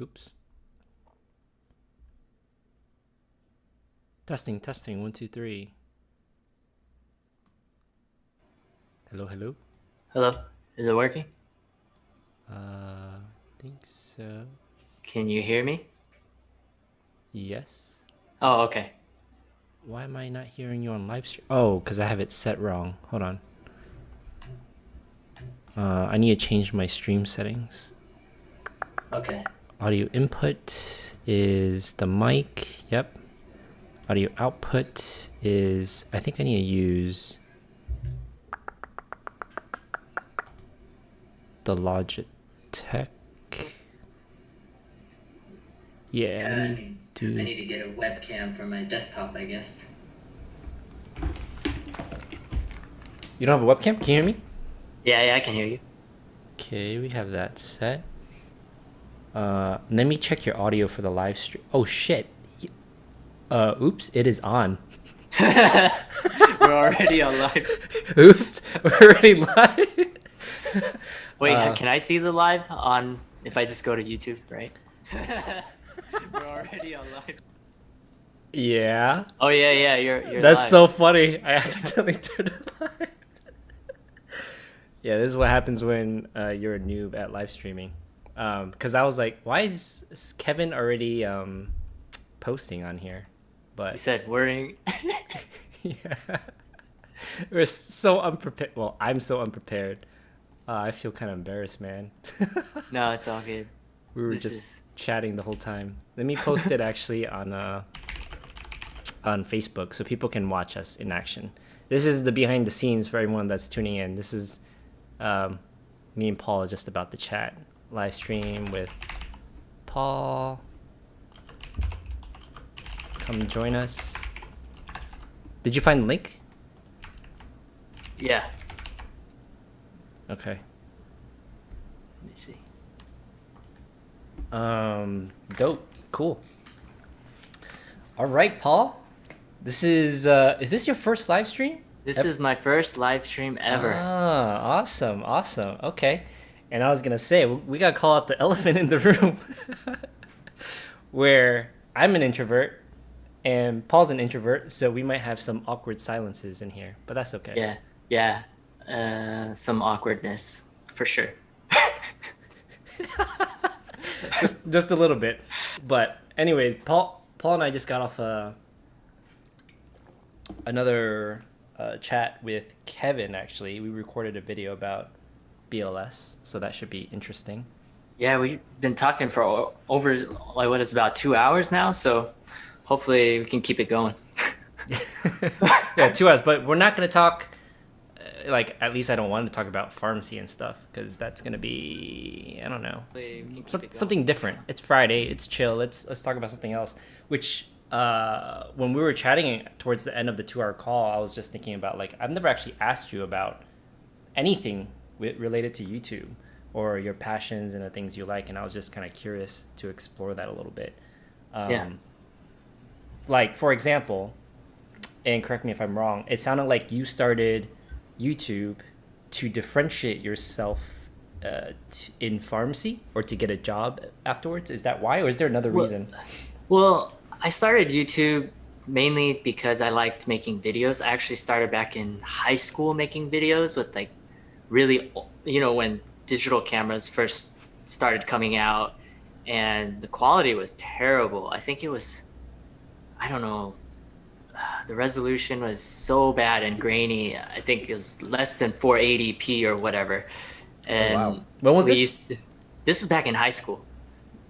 Oops. Testing, testing. 1, 2, 3. Hello, hello. Hello, is it working? I think so. Can you hear me? Yes. Oh, okay. Why am I not hearing you on live stream? Oh, because I have it set wrong. Hold on. I need to change my stream settings. Okay. Audio input is the mic. Yep. Audio output is, I think I need to use the Logitech. Yeah, let me do. I need to get a webcam for my desktop, I guess. You don't have a webcam? Can you hear me? Yeah, I can hear you. Okay, we have that set. Let me check your audio for the live stream. Oh shit. Oops, it is on. We're already on live. Oops, we're already live. Wait, can I see the live on if I just go to YouTube, right? We're already on live. Yeah. Oh yeah, you're That's live. so funny. I accidentally turned it live. Yeah, this is what happens when you're a noob at live streaming. Because I was like, why is Kevin already posting on here? You But said worrying. yeah, we're so unprepared. Well, I'm so unprepared. I feel kind of embarrassed, man. No, it's all good. We were This just is chatting the whole time. Let me post it actually on Facebook so people can watch us in action. This is the behind the scenes for everyone that's tuning in. This is me and Paul just about to chat live stream with Paul. Come join us. Did you find the link? yeah. Okay. Let me see. Dope. Cool. All right, Paul. This is this your first live stream? This is my first live stream ever. Ah, awesome, awesome. Okay. And I was gonna say we gotta call out the elephant in the room, where I'm an introvert and Paul's an introvert, so we might have some awkward silences in here, but that's okay. Yeah. Some awkwardness for sure. Just a little bit. But anyways, Paul and I just got off another chat with Kevin. Actually, we recorded a video about BLS, so that should be interesting. Yeah, we've been talking for over like what is about 2 hours now, so hopefully we can keep it going. Yeah, 2 hours. But we're not gonna talk. Like, at least I don't want to talk about pharmacy and stuff because that's gonna be, I don't know, Hopefully we can keep it going. something different. It's Friday. It's chill. Let's talk about something else. Which when we were chatting towards the end of the 2 hour call, I was just thinking about, like, I've never actually asked you about anything related to YouTube or your passions and the things you like, and I was just kind of curious to explore that a little bit. Yeah. Like, for example, and correct me if I'm wrong, it sounded like you started YouTube to differentiate yourself in pharmacy or to get a job afterwards. Is that why, or is there another Well, reason? well, I started YouTube mainly because I liked making videos. I actually started back in high school making videos with like really, when digital cameras first started coming out and the quality was terrible. I think it was, I don't know, the resolution was so bad and grainy. I think it was less than 480p or whatever. Oh wow, And when was we this? used to, this was back in high school.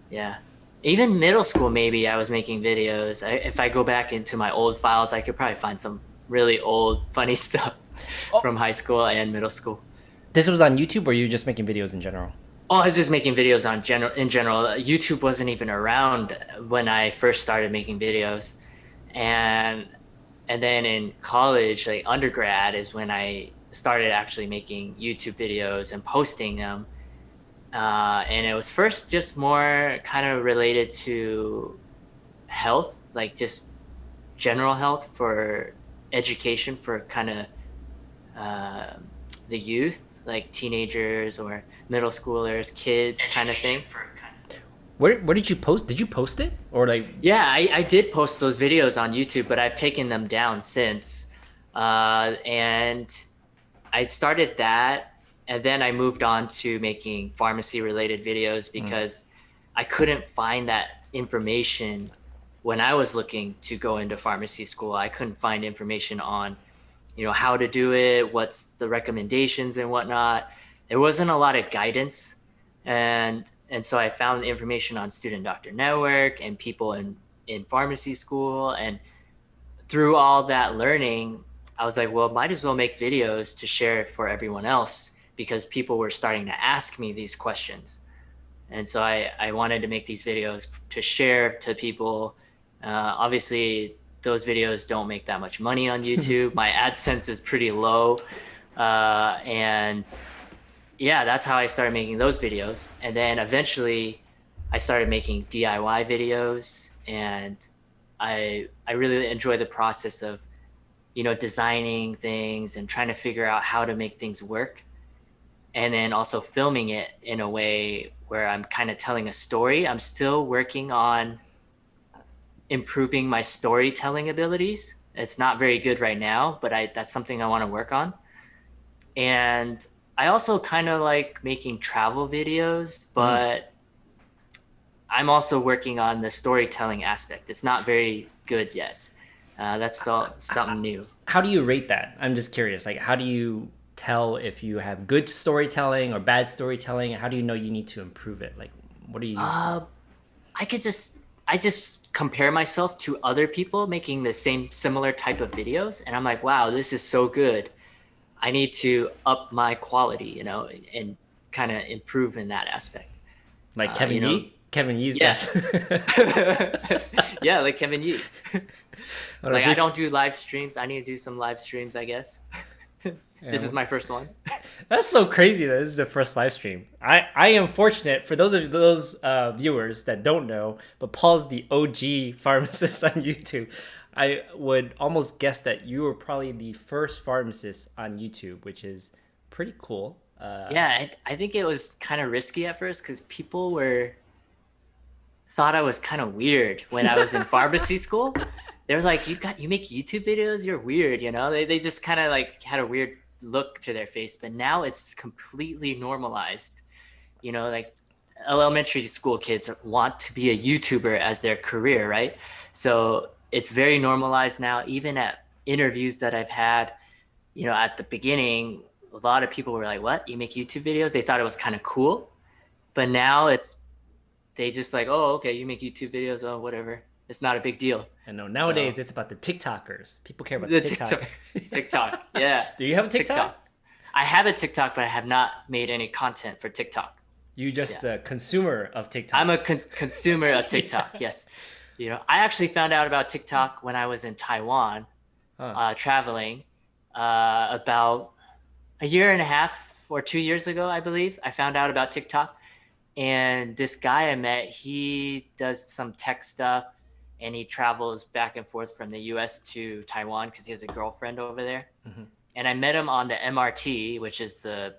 Yeah. Even middle school, maybe I was making videos. If I go back into my old files, I could probably find some really old, funny stuff Oh, from high school and middle school. this was on YouTube, or you just making videos in general? Oh, I was just making videos in general. YouTube wasn't even around when I first started making videos. And and then in college, like undergrad, is when I started actually making YouTube videos and posting them. And it was first just more kind of related to health, like just general health for education for kind of uh, the youth, like teenagers or middle schoolers, kids, kind of thing. Where did you post? Did you post it or like? Yeah, I did post those videos on YouTube, but I've taken them down since. And I started that, and then I moved on to making pharmacy related videos because I couldn't find that information when I was looking to go into pharmacy school. I couldn't find information on, how to do it, what's the recommendations and whatnot. There wasn't a lot of guidance, and so I found information on Student Doctor Network and people in pharmacy school, and through all that learning, I was like, well, might as well make videos to share for everyone else because people were starting to ask me these questions. And so I wanted to make these videos to share to people. Obviously, those videos don't make that much money on YouTube. My AdSense is pretty low. And yeah, that's how I started making those videos. And then eventually I started making DIY videos, and I really enjoy the process of, designing things and trying to figure out how to make things work. And then also filming it in a way where I'm kind of telling a story. I'm still working on improving my storytelling abilities. It's not very good right now, but that's something I want to work on. And I also kind of like making travel videos, but I'm also working on the storytelling aspect. It's not very good yet. That's still something new. How do you rate that? I'm just curious. Like, how do you tell if you have good storytelling or bad storytelling? How do you know you need to improve it? Like, what do you? I just compare myself to other people making the similar type of videos, and I'm like, wow, this is so good. I need to up my quality, and kind of improve in that aspect. Like Kevin Yee? Kevin Yee's Yes. Yeah, like Kevin Yee. Like, I don't do live streams. I need to do some live streams, I guess. This is my first one. That's so crazy that this is the first live stream. I am fortunate for those viewers that don't know, but Paul's the OG pharmacist on YouTube. I would almost guess that you were probably the first pharmacist on YouTube, which is pretty cool. Yeah, I think it was kind of risky at first because people thought I was kind of weird when I was in pharmacy school. They were like, you make YouTube videos? You're weird, They just kind of like had a weird look to their face, but now it's completely normalized. Like elementary school kids want to be a YouTuber as their career, right? So it's very normalized now. Even at interviews that I've had, at the beginning, a lot of people were like, what? You make YouTube videos? They thought it was kind of cool. But now they just like, oh, okay, you make YouTube videos, oh, whatever. It's not a big deal. I know nowadays it's about the TikTokers. People care about the TikTok. TikTok, yeah. Do you have a TikTok? I have a TikTok, but I have not made any content for TikTok. You just a consumer of TikTok. I'm a consumer of TikTok, yes. I actually found out about TikTok when I was in Taiwan, traveling, about a year and a half or 2 years ago, I believe. I found out about TikTok. And this guy I met, he does some tech stuff, and he travels back and forth from the US to Taiwan because he has a girlfriend over there. Mm-hmm. And I met him on the MRT, which is the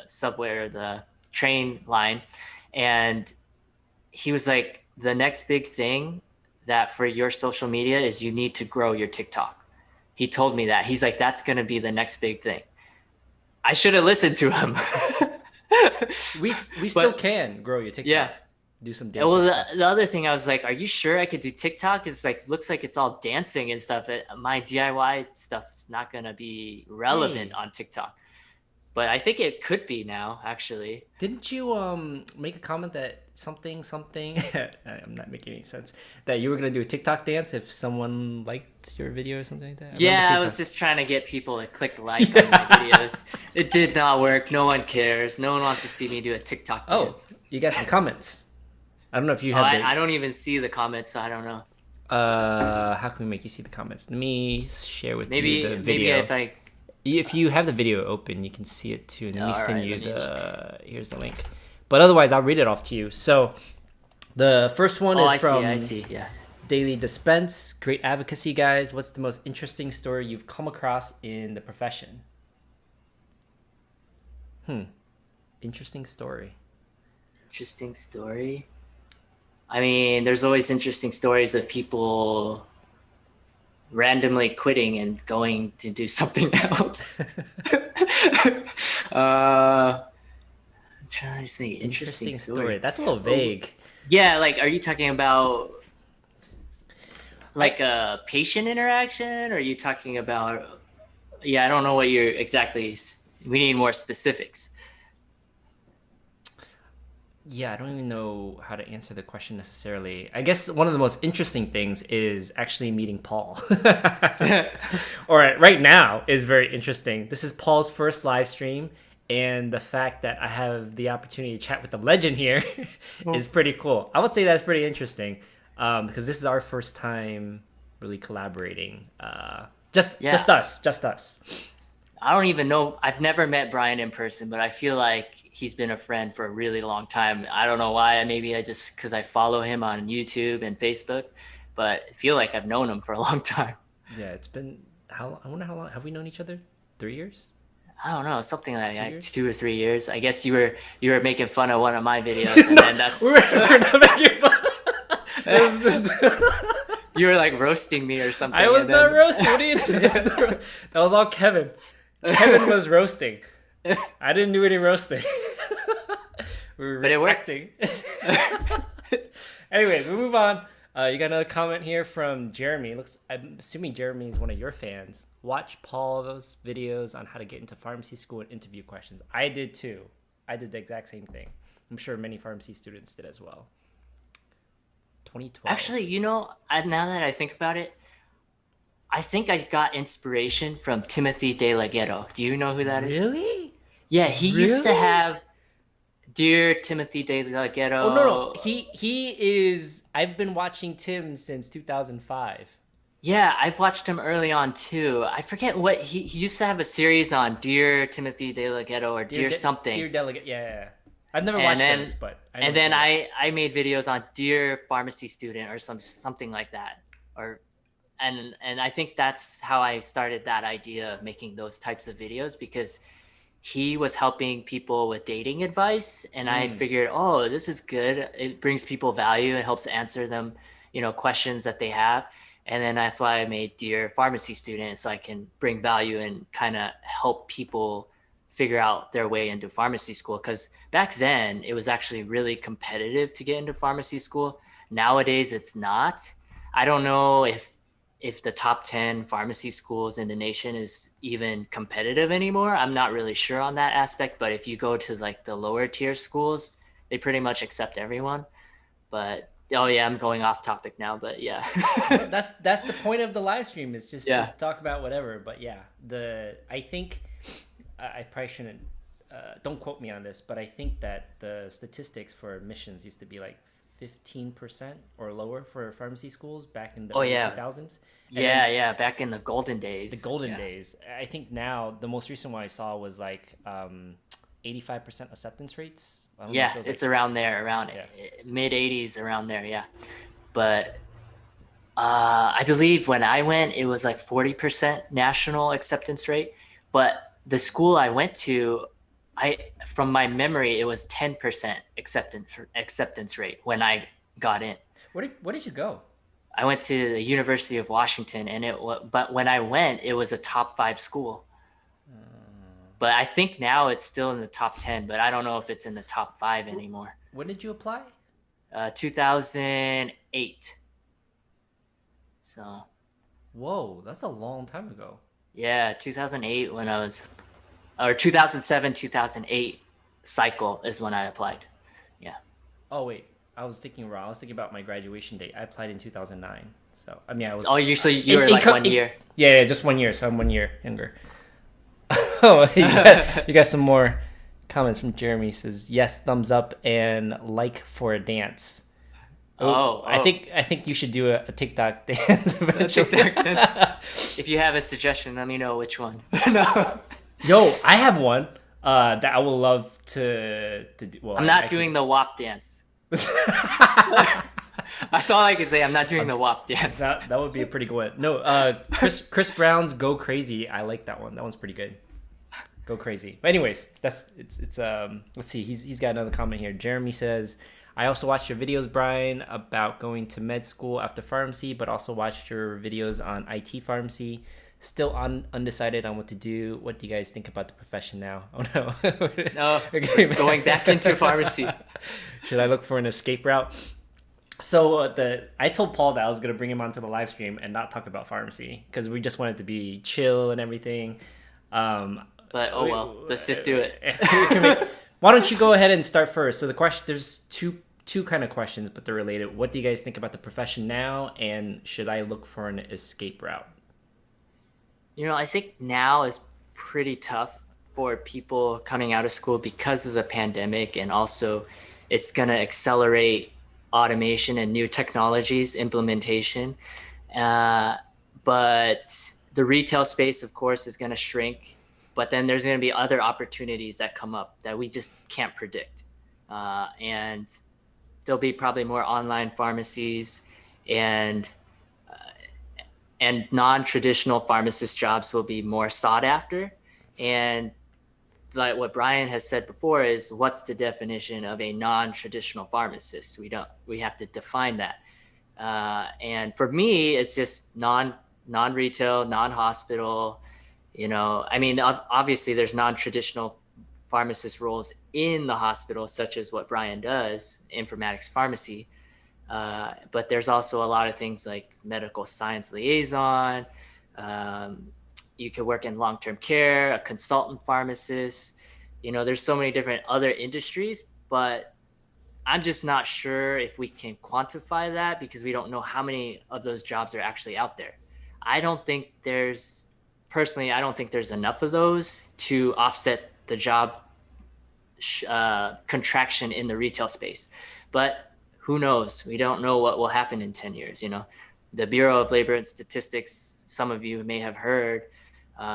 subway or the train line. And he was like, the next big thing that for your social media is you need to grow your TikTok. He told me that. He's like, that's going to be the next big thing. I should have listened to him. we still can grow your TikTok. Yeah. Do some dancing. Well, the other thing, I was like, are you sure I could do TikTok? It's like, looks like it's all dancing and stuff. My DIY stuff is not going to be relevant on TikTok. But I think it could be now, actually. Didn't you make a comment that something I'm not making any sense, that you were going to do a TikTok dance if someone liked your video or something like that? I was just trying to get people to click like on my videos. It did not work. No one cares. No one wants to see me do a TikTok dance. Oh, you got some comments. I don't know if you have I don't even see the comments, so I don't know. How can we make you see the comments? Let me share with you the video. Maybe if you have the video open, you can see it too. Let me send you here's the link. But otherwise, I'll read it off to you. So the first one is from I see, yeah. Daily Dispense. Great advocacy, guys. What's the most interesting story you've come across in the profession? Interesting story. Interesting story. I mean, there's always interesting stories of people randomly quitting and going to do something else. I'm trying to think interesting story. That's a little vague. Yeah, like, are you talking about like a patient interaction, or are you talking about? Yeah, I don't know what you're exactly. We need more specifics. Yeah, I don't even know how to answer the question necessarily. I guess one of the most interesting things is actually meeting Paul. All right now is very interesting. This is Paul's first live stream, and the fact that I have the opportunity to chat with the legend here is pretty cool. I would say that's pretty interesting because this is our first time really collaborating. Just us. I don't even know. I've never met Brian in person, but I feel like he's been a friend for a really long time. I don't know why. Maybe I just because I follow him on YouTube and Facebook, but I feel like I've known him for a long time. Yeah, it's been how I wonder how long have we known each other? 3 years? I don't know, something like 2 that, years? 2 or 3 years. I guess you were making fun of one of my videos, and then that's we're not making fun. you were like roasting me or something. I was not roasting. What do you do? That was all Kevin. Kevin was roasting. I didn't do any roasting. We were But it worked. reacting. Anyways, we move on. You got another comment here from Jeremy. I'm assuming Jeremy is one of your fans. Watch Paul's videos on how to get into pharmacy school and interview questions. I did too. I did the exact same thing. I'm sure many pharmacy students did as well. 2012. Actually, now that I think about it, I think I got inspiration from Timothy De La Ghetto. Do you know who that is? Really? Yeah, he used to have Dear Timothy De La Ghetto. Oh no. He is. I've been watching Tim since 2005. Yeah, I've watched him early on too. I forget what he used to have a series on Dear Timothy De La Ghetto or Dear something. Dear Delegate. Yeah. I've never watched those, but I made videos on Dear Pharmacy Student or something like that, and I think that's how I started that idea of making those types of videos, because he was helping people with dating advice, and I figured, oh, this is good. It brings people value. It helps answer them, questions that they have. And then that's why I made Dear Pharmacy Student, so I can bring value and kind of help people figure out their way into pharmacy school. Because back then it was actually really competitive to get into pharmacy school. Nowadays it's not. I don't know if the top 10 pharmacy schools in the nation is even competitive anymore. I'm not really sure on that aspect, but if you go to like the lower tier schools, they pretty much accept everyone. But oh yeah, I'm going off topic now, but yeah. that's the point of the live stream, is just to talk about whatever. But yeah, I think I probably shouldn't don't quote me on this, but I think that the statistics for admissions used to be like 15% or lower for pharmacy schools back in the early 2000s. Yeah, back in the golden days. The golden days. I think now the most recent one I saw was like 85% acceptance rates. Yeah, it's around there, mid 80s, around there. Yeah, but I believe when I went, it was like 40% national acceptance rate. But the school I went to, from my memory, it was 10% acceptance rate when I got in. Where did you go? I went to the University of Washington, but when I went, it was a top 5 school. But I think now it's still in the top 10, but I don't know if it's in the top 5 anymore. When did you apply? 2008. So. Whoa, that's a long time ago. Yeah, 2008 or 2007, 2008 cycle is when I applied. Yeah. Oh wait, I was thinking wrong. I was thinking about my graduation date. I applied in 2009. So I mean, I was. Oh, usually you were like 1 year. Yeah, just 1 year. So I'm 1 year younger. Oh, you got some more comments from Jeremy. He says yes, thumbs up and like for a dance. Oh. I think you should do a TikTok dance eventually. TikTok dance. If you have a suggestion, let me know which one. No. Yo, I have one that I would love to do. Well, I'm not doing the WAP dance. That's all I can say. I'm not doing the WAP dance. That would be a pretty good one. No, Chris Brown's "Go Crazy." I like that one. That one's pretty good. Go Crazy. But anyways, it's let's see. He's got another comment here. Jeremy says, I also watched your videos, Brian, about going to med school after pharmacy, but also watched your videos on IT pharmacy. Still undecided on what to do. What do you guys think about the profession now? Oh no. No, Okay. going back into pharmacy. Should I look for an escape route? So I told Paul that I was gonna bring him onto the live stream and not talk about pharmacy because we just wanted to be chill and everything. Um, But oh well, let's just do it. why don't you go ahead and start first? So the question, there's two kind of questions, but they're related. What do you guys think about the profession now, and should I look for an escape route? I think now is pretty tough for people coming out of school because of the pandemic, and also it's going to accelerate automation and new technologies implementation. But the retail space, of course, is going to shrink. But then there's going to be other opportunities that come up that we just can't predict. And there'll be probably more online pharmacies, and non-traditional pharmacist jobs will be more sought after. And like what Brian has said before is, what's the definition of a non-traditional pharmacist? We have to define that. And for me, it's just non-retail, non-hospital. I mean, obviously there's non-traditional pharmacist roles in the hospital, such as what Brian does, informatics pharmacy. But there's also a lot of things like medical science liaison. You could work in long-term care, a consultant pharmacist. There's so many different other industries, but I'm just not sure if we can quantify that because we don't know how many of those jobs are actually out there. I don't think there's enough of those to offset the job contraction in the retail space. But who knows? We don't know what will happen in 10 years. The Bureau of Labor and Statistics, some of you may have heard,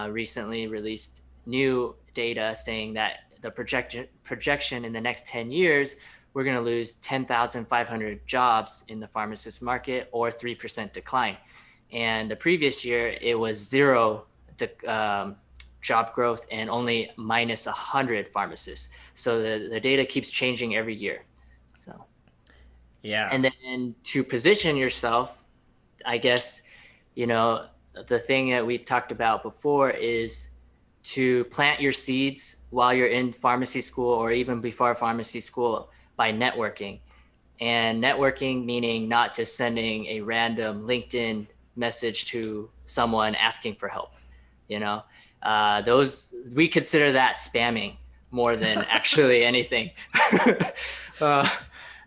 recently released new data saying that the projection in the next 10 years, we're going to lose 10,500 jobs in the pharmacist market, or 3% decline. And the previous year, it was zero job growth and only minus 100 pharmacists. So the data keeps changing every year. So, yeah. And then to position yourself, I guess, the thing that we've talked about before is to plant your seeds while you're in pharmacy school or even before pharmacy school by networking. And networking meaning not just sending a random LinkedIn message to someone asking for help. Those, we consider that spamming more than actually anything.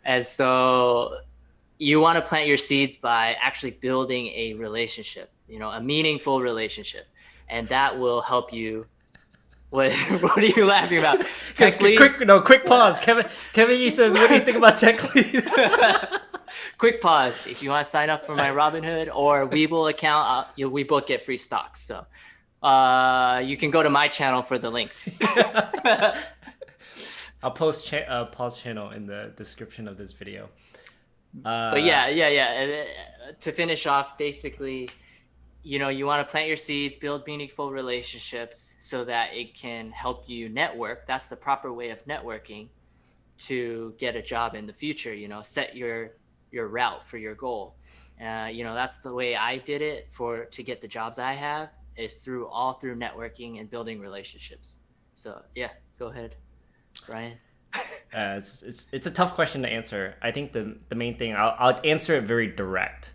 And so you want to plant your seeds by actually building a relationship, a meaningful relationship. And that will help you. What are you laughing about? Quick pause. Kevin Yee says, what do you think about tech lead? Quick pause. If you want to sign up for my Robinhood or Webull account, we both get free stocks. So you can go to my channel for the links. I'll post Paul's channel in the description of this video. But yeah. To finish off, basically, you want to plant your seeds, build meaningful relationships so that it can help you network. That's the proper way of networking to get a job in the future. Set your route for your goal. That's the way I did it to get the jobs I have, is through networking and building relationships. So yeah, go ahead, Brian. It's a tough question to answer. I think the main thing, I'll answer it very direct.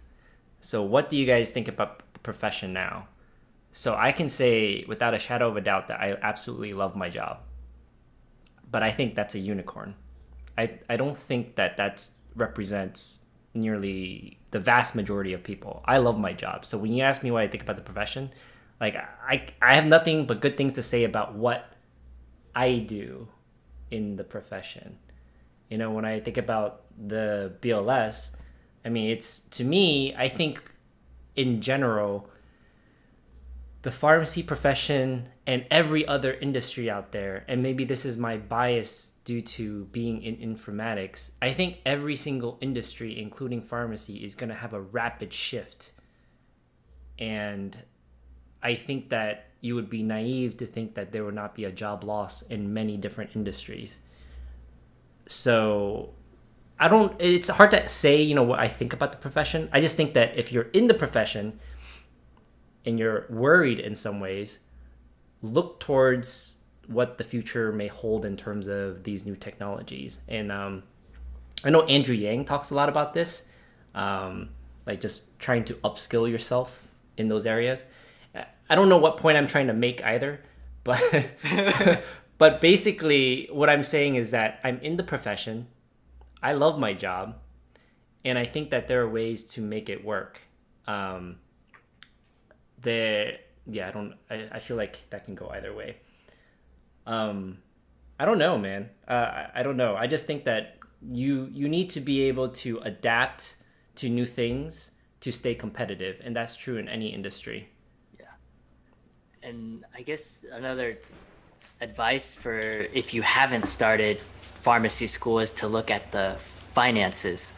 So what do you guys think about the profession now? So I can say without a shadow of a doubt that I absolutely love my job. But I think that's a unicorn. I don't think that represents nearly the vast majority of people. I love my job. So when you ask me what I think about the profession, like I have nothing but good things to say about what I do in the profession. When I think about the BLS, I mean, it's, to me, I think in general, the pharmacy profession and every other industry out there, and maybe this is my bias due to being in informatics, I think every single industry, including pharmacy, is going to have a rapid shift. And I think that you would be naive to think that there would not be a job loss in many different industries. So I don't. It's hard to say, what I think about the profession. I just think that if you're in the profession and you're worried in some ways, look towards what the future may hold in terms of these new technologies. And I know Andrew Yang talks a lot about this, like just trying to upskill yourself in those areas. I don't know what point I'm trying to make either, but but basically what I'm saying is that I'm in the profession. I love my job, and I think that there are ways to make it work. Um, there, yeah, I don't. I feel like that can go either way. Um, I don't know, man. I don't know. I just think that you need to be able to adapt to new things to stay competitive, and that's true in any industry. Yeah. And I guess another advice for if you haven't started pharmacy school is to look at the finances.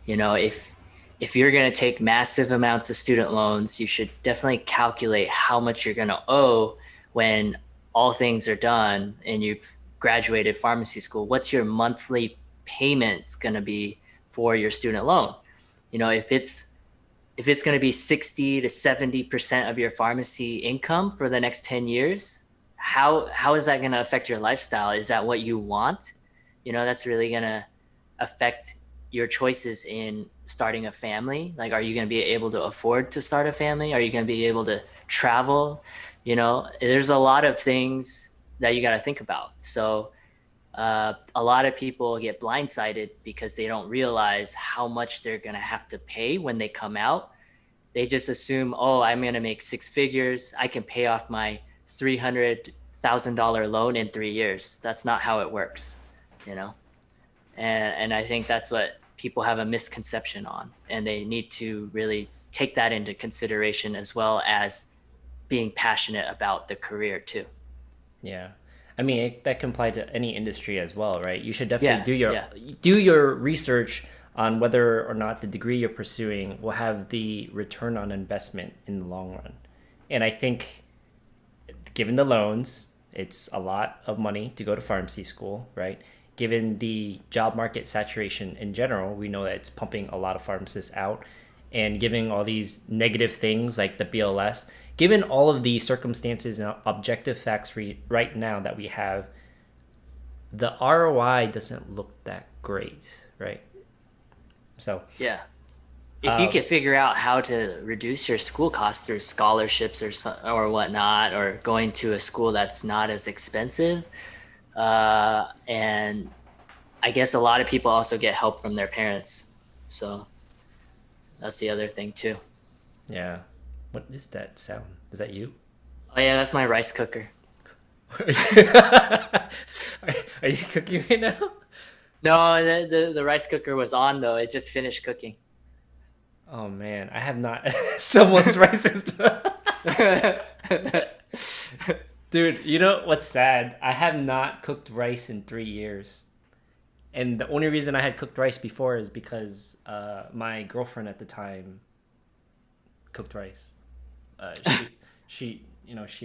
If you're going to take massive amounts of student loans, you should definitely calculate how much you're going to owe when all things are done and you've graduated pharmacy school. What's your monthly payment going to be for your student loan? If it's going to be 60 to 70% of your pharmacy income for the next 10 years, how is that going to affect your lifestyle? Is that what you want? That's really going to affect your choices in starting a family. Like, are you going to be able to afford to start a family? Are you going to be able to travel? There's a lot of things that you got to think about. So a lot of people get blindsided because they don't realize how much they're going to have to pay when they come out. They just assume, oh, I'm going to make six figures. I can pay off my $300,000 loan in 3 years. That's not how it works, and I think that's what people have a misconception on, and they need to really take that into consideration, as well as being passionate about the career too. Yeah. I mean, that can apply to any industry as well, right? You should definitely Yeah. do your research on whether or not the degree you're pursuing will have the return on investment in the long run. And I think, given the loans, it's a lot of money to go to pharmacy school, right? Given the job market saturation in general, we know that it's pumping a lot of pharmacists out, and giving all these negative things like the BLS, given all of the circumstances and objective facts right now that we have, the ROI doesn't look that great, right? So Yeah. If you could figure out how to reduce your school costs through scholarships or whatnot, or going to a school that's not as expensive, and I guess a lot of people also get help from their parents, so that's the other thing too. yeah, what is that sound? Is that you? Oh yeah, that's my rice cooker. Are you cooking right now? No, the rice cooker was on though. It just finished cooking. Oh man, I have not. Someone's racist. Dude, you know what's sad? I have not cooked rice in 3 years. And the only reason I had cooked rice before is because my girlfriend at the time cooked rice. She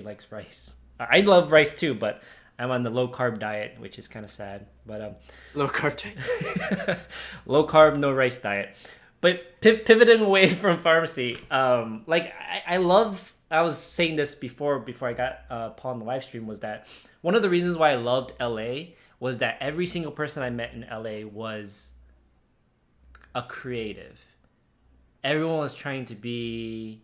likes rice. I love rice too, but I'm on the low carb diet, which is kind of sad. But Low carb diet. low carb, no rice diet. But pivoting away from pharmacy, like I love. I was saying this before I got Paul on the live stream, was that one of the reasons why I loved LA was that every single person I met in LA was a creative. Everyone was trying to be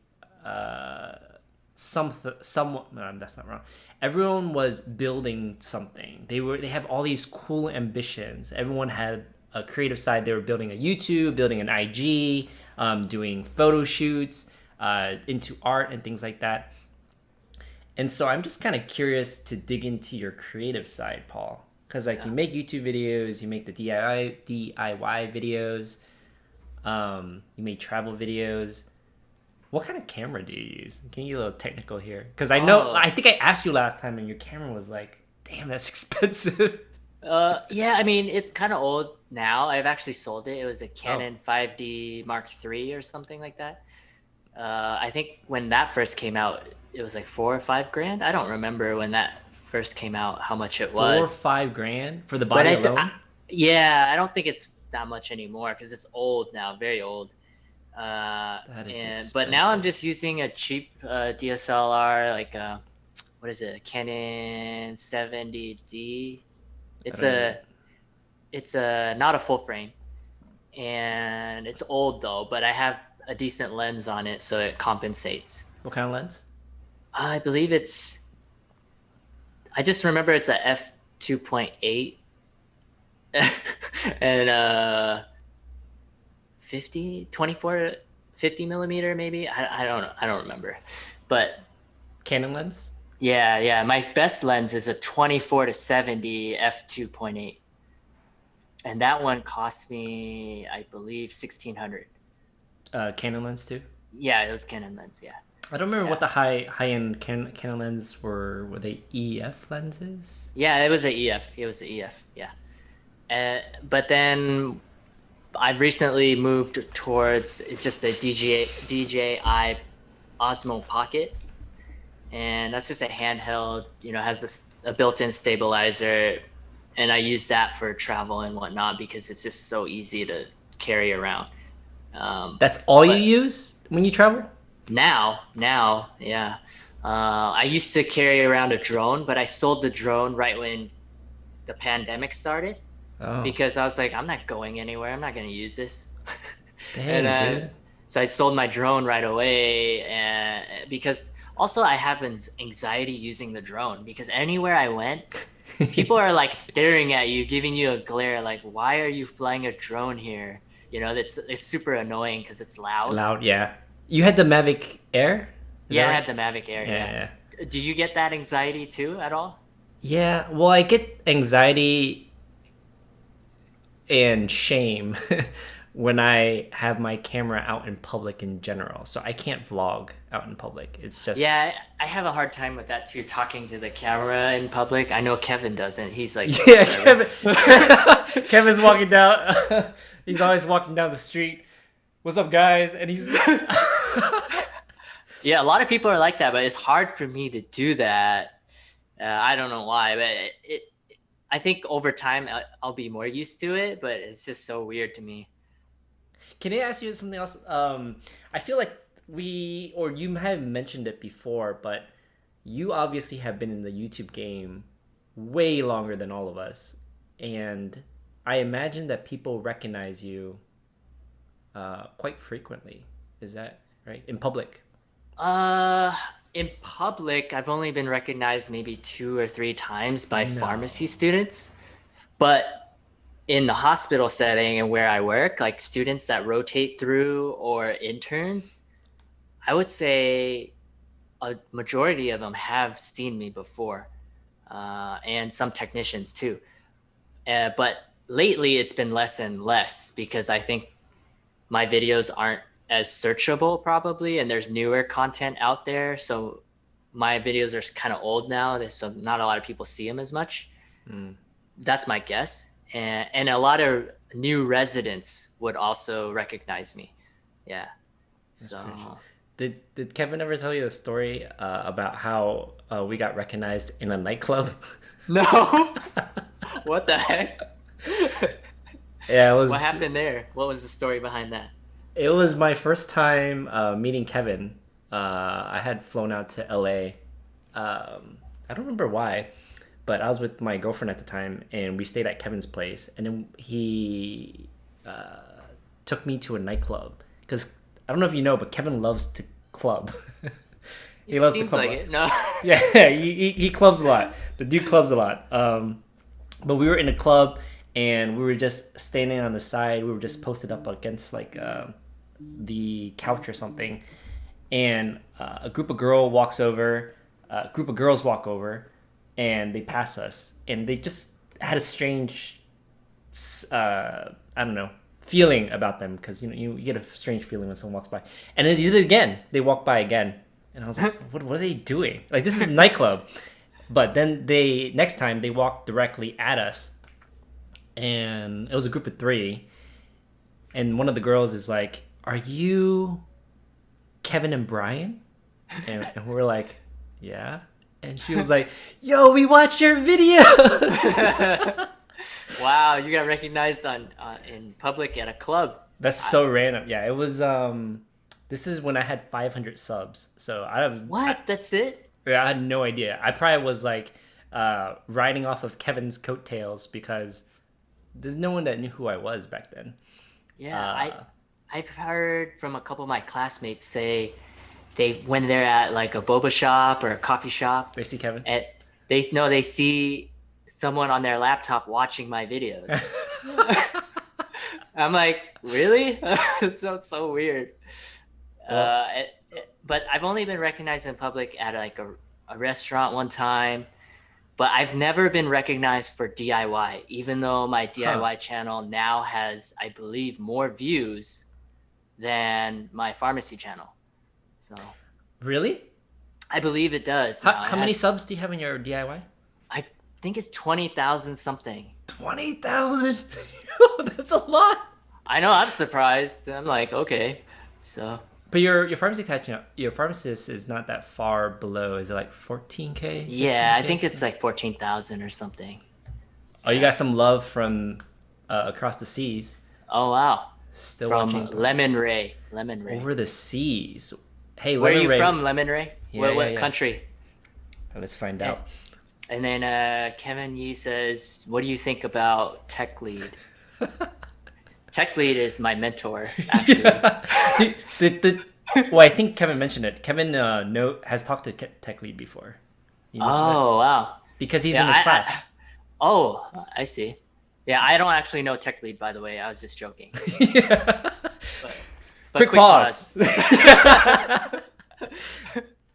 somewhat. No, that's not wrong. Everyone was building something. They have all these cool ambitions. Everyone had a creative side. They were building a YouTube, building an IG, doing photo shoots, into art and things like that. And so I'm just kind of curious to dig into your creative side, Paul, because you make YouTube videos, you make the DIY videos, you make travel videos. What kind of camera do you use? Can you get a little technical here? Because I think I asked you last time, and your camera was like, "Damn, that's expensive." Yeah, I mean, it's kind of old now. I've actually sold it. It was a Canon 5D Mark III or something like that. I think when that first came out, it was like $4 or $5 grand. I don't remember when that first came out how much it was. $4 or $5 grand for the body alone? Yeah, I don't think it's that much anymore because it's old now, very old. That is But now I'm expensive. just using a cheap DSLR, like what is it, a Canon 70D. I It's don't even. a not a full frame, and it's old though, but I have a decent lens on it, so it compensates. What kind of lens? I believe it's. I just remember it's a f 2.8, and 50, 24, 50 millimeter maybe. I don't know. I don't remember, but Canon lens? yeah. My best lens is a 24 to 70 f 2.8, and that one cost me, I believe, 1,600. Canon lens too. Yeah, it was Canon lens. Yeah, I don't remember yeah, what the high end Canon lens were. Were they EF lenses? yeah. It was a EF. It was a EF. Yeah, but then I've recently moved towards just a DJI Osmo Pocket, and that's just a handheld. Has a built-in stabilizer, and I use that for travel and whatnot because it's just so easy to carry around. That's all you But use when you travel? now, yeah. I used to carry around a drone, but I sold the drone right when the pandemic started Oh, because I was like, I'm not going anywhere. I'm not going to use this. And dang, dude. so I sold my drone right away, and because also I have anxiety using the drone because anywhere I went, people are like staring at you, giving you a glare, like, why are you flying a drone here? It's super annoying because it's loud. Loud, yeah. You had the Mavic Air? Is that Yeah, I right? had the Mavic Air. Yeah, Yeah. yeah. Do you get that anxiety too at all? Yeah, well, I get anxiety and shame when I have my camera out in public in general. So I can't vlog out in public. It's just Yeah, I have a hard time with that too, talking to the camera in public. I know Kevin doesn't. He's like, yeah, whatever. Kevin's walking down. He's always walking down the street. What's up, guys? And he's Yeah, a lot of people are like that, but it's hard for me to do that. I don't know why, but I think over time I'll be more used to it, but it's just so weird to me. Can I ask you something else? I feel like we, or you have mentioned it before, but you obviously have been in the YouTube game way longer than all of us, and I imagine that people recognize you quite frequently. Is that right? In public? Uh, in public, I've only been recognized maybe 2 or 3 times by pharmacy No. students, but in the hospital setting and where I work, like students that rotate through or interns, I would say a majority of them have seen me before, and some technicians too. But lately, it's been less and less because I think my videos aren't as searchable probably, and there's newer content out there. So my videos are kind of old now, so not a lot of people see them as much. Mm, That's my guess. And a lot of new residents would also recognize me. Yeah. that's So pretty cool. Did Kevin ever tell you the story about how we got recognized in a nightclub? no. What the heck? Yeah, it What was happened there? What was the story behind that? it was my first time meeting Kevin. I had flown out to LA. I don't remember why, but I was with my girlfriend at the time, and we stayed at Kevin's place. And then he took me to a nightclub because I don't know if you know, but Kevin loves to club. It He loves to seems club a like lot. it. No. Yeah, he clubs a lot. The dude clubs a lot. But we were in a club and we were just standing on the side. We were just posted up against like the couch or something, and a group of girls walk over, and they pass us, and they just had a strange, I don't know, feeling about them because you get a strange feeling when someone walks by, and then they did it again. They walked by again, and I was like, what are they doing? Like this is a nightclub. But then next time they walked directly at us, and it was a group of three, and one of the girls is like, "Are you Kevin and Brian?" And we're like, "Yeah." And she was like, "Yo, we watched your video." Wow, you got recognized on in public at a club. That's so random. Yeah, it was. This is when I had 500 subs, so What? That's it? yeah, I had no idea. I probably was like riding off of Kevin's coattails because there's no one that knew who I was back then. Yeah, Uh, I've heard from a couple of my classmates say they when they're at like a boba shop or a coffee shop, they see Kevin. and they see someone on their laptop watching my videos. I'm like, really? It sounds so weird. Well, But I've only been recognized in public at like a restaurant one time, but I've never been recognized for DIY, even though my DIY channel now has, I believe, more views than my pharmacy channel. So really? I believe it does now. How many subs do you have in your DIY? I think it's 20,000 something. 20,000. That's a lot. I know, I'm surprised. I'm like, okay. So But your pharmacist is not that far below. Is it like 14K? yeah, I 15K? think it's like 14,000 or something. Oh, you got some love from across the seas. Oh wow. Still From watching Lemon Ray. Lemon Ray. over the seas. Hey, Where are Lemon you Ray. from, Lemon Ray? Yeah, What yeah. country? Let's find out. And then Kevin Yee says, "What do you think about Tech Lead?" Tech Lead is my mentor, actually. Well, I think Kevin mentioned it. Kevin has talked to Tech Lead before. He mentioned that. Oh wow. Because he's Yeah, in his class. Oh, I see. Yeah, I don't actually know Tech Lead, by the way. I was just joking. Yeah. But Quick pause.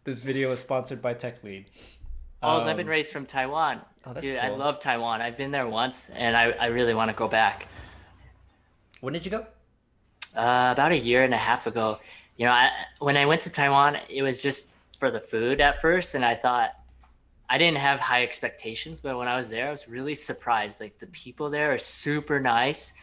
This video is sponsored by Tech Lead. Oh, Lemon Ray's from Taiwan. Oh, that's Dude, cool. I love Taiwan. I've been there once, and I really want to go back. When did you go? About a year and a half ago. You know, when I went to Taiwan, it was just for the food at first, and I thought I didn't have high expectations, but when I was there, I was really surprised. Like the people there are super nice.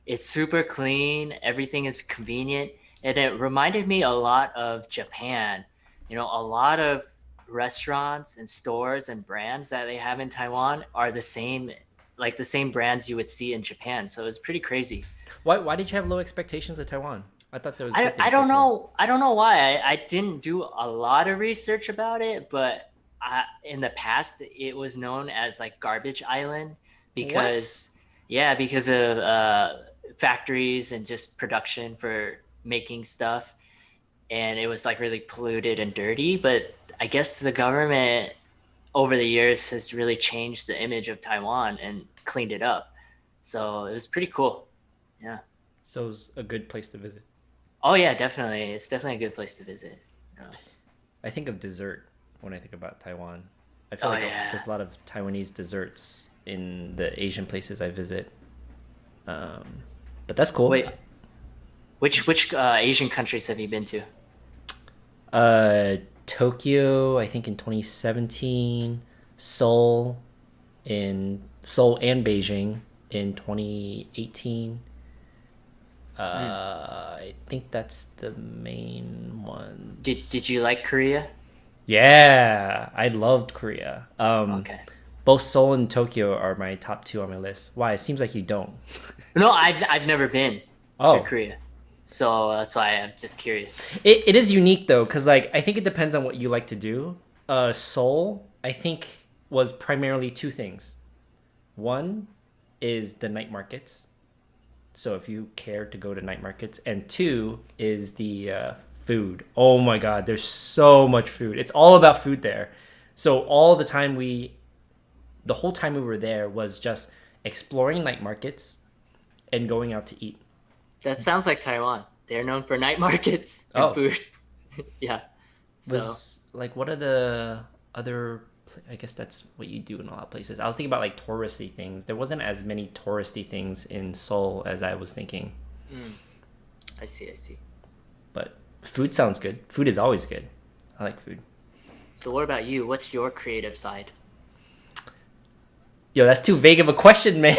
It's super clean. Everything is convenient, and it reminded me a lot of Japan. You know, a lot of restaurants and stores and brands that they have in Taiwan are the same, like the same brands you would see in Japan. So it's pretty crazy. Why did you have low expectations of Taiwan? I thought there was. good things I don't about know. I don't know why. I didn't do a lot of research about it, but in the past, it was known as like Garbage Island because, yeah, because of factories and just production for making stuff. And it was like really polluted and dirty. But I guess the government over the years has really changed the image of Taiwan and cleaned it up. So it was pretty cool. Yeah. So it was a good place to visit. Oh yeah, definitely. It's definitely a good place to visit. Yeah. I think of dessert when I think about Taiwan. I feel Oh, like yeah. there's a lot of Taiwanese desserts in the Asian places I visit. But that's cool. Wait, which Asian countries have you been to? Tokyo, I think in 2017. Seoul and Beijing in 2018. I think that's the main one. Did you like Korea? Yeah, I loved Korea. Okay. Both Seoul and Tokyo are my top two on my list. Why? It seems like you don't. No, I've never been Oh. to Korea, so that's why I'm just curious. It is unique though, because like I think it depends on what you like to do. Seoul, I think, was primarily two things. One is the night markets. So if you care to go to night markets, and two is the food. Oh my God, there's so much food. It's all about food there. So the whole time we were there was just exploring night markets and going out to eat. That sounds like Taiwan. They're known for night markets and Oh. food. Yeah. So Was like, what are the other? I guess that's what you do in a lot of places. I was thinking about like touristy things. There wasn't as many touristy things in Seoul as I was thinking. I see. But food sounds good. Food is always good. I like food. So what about you? What's your creative side? Yo, that's too vague of a question, man.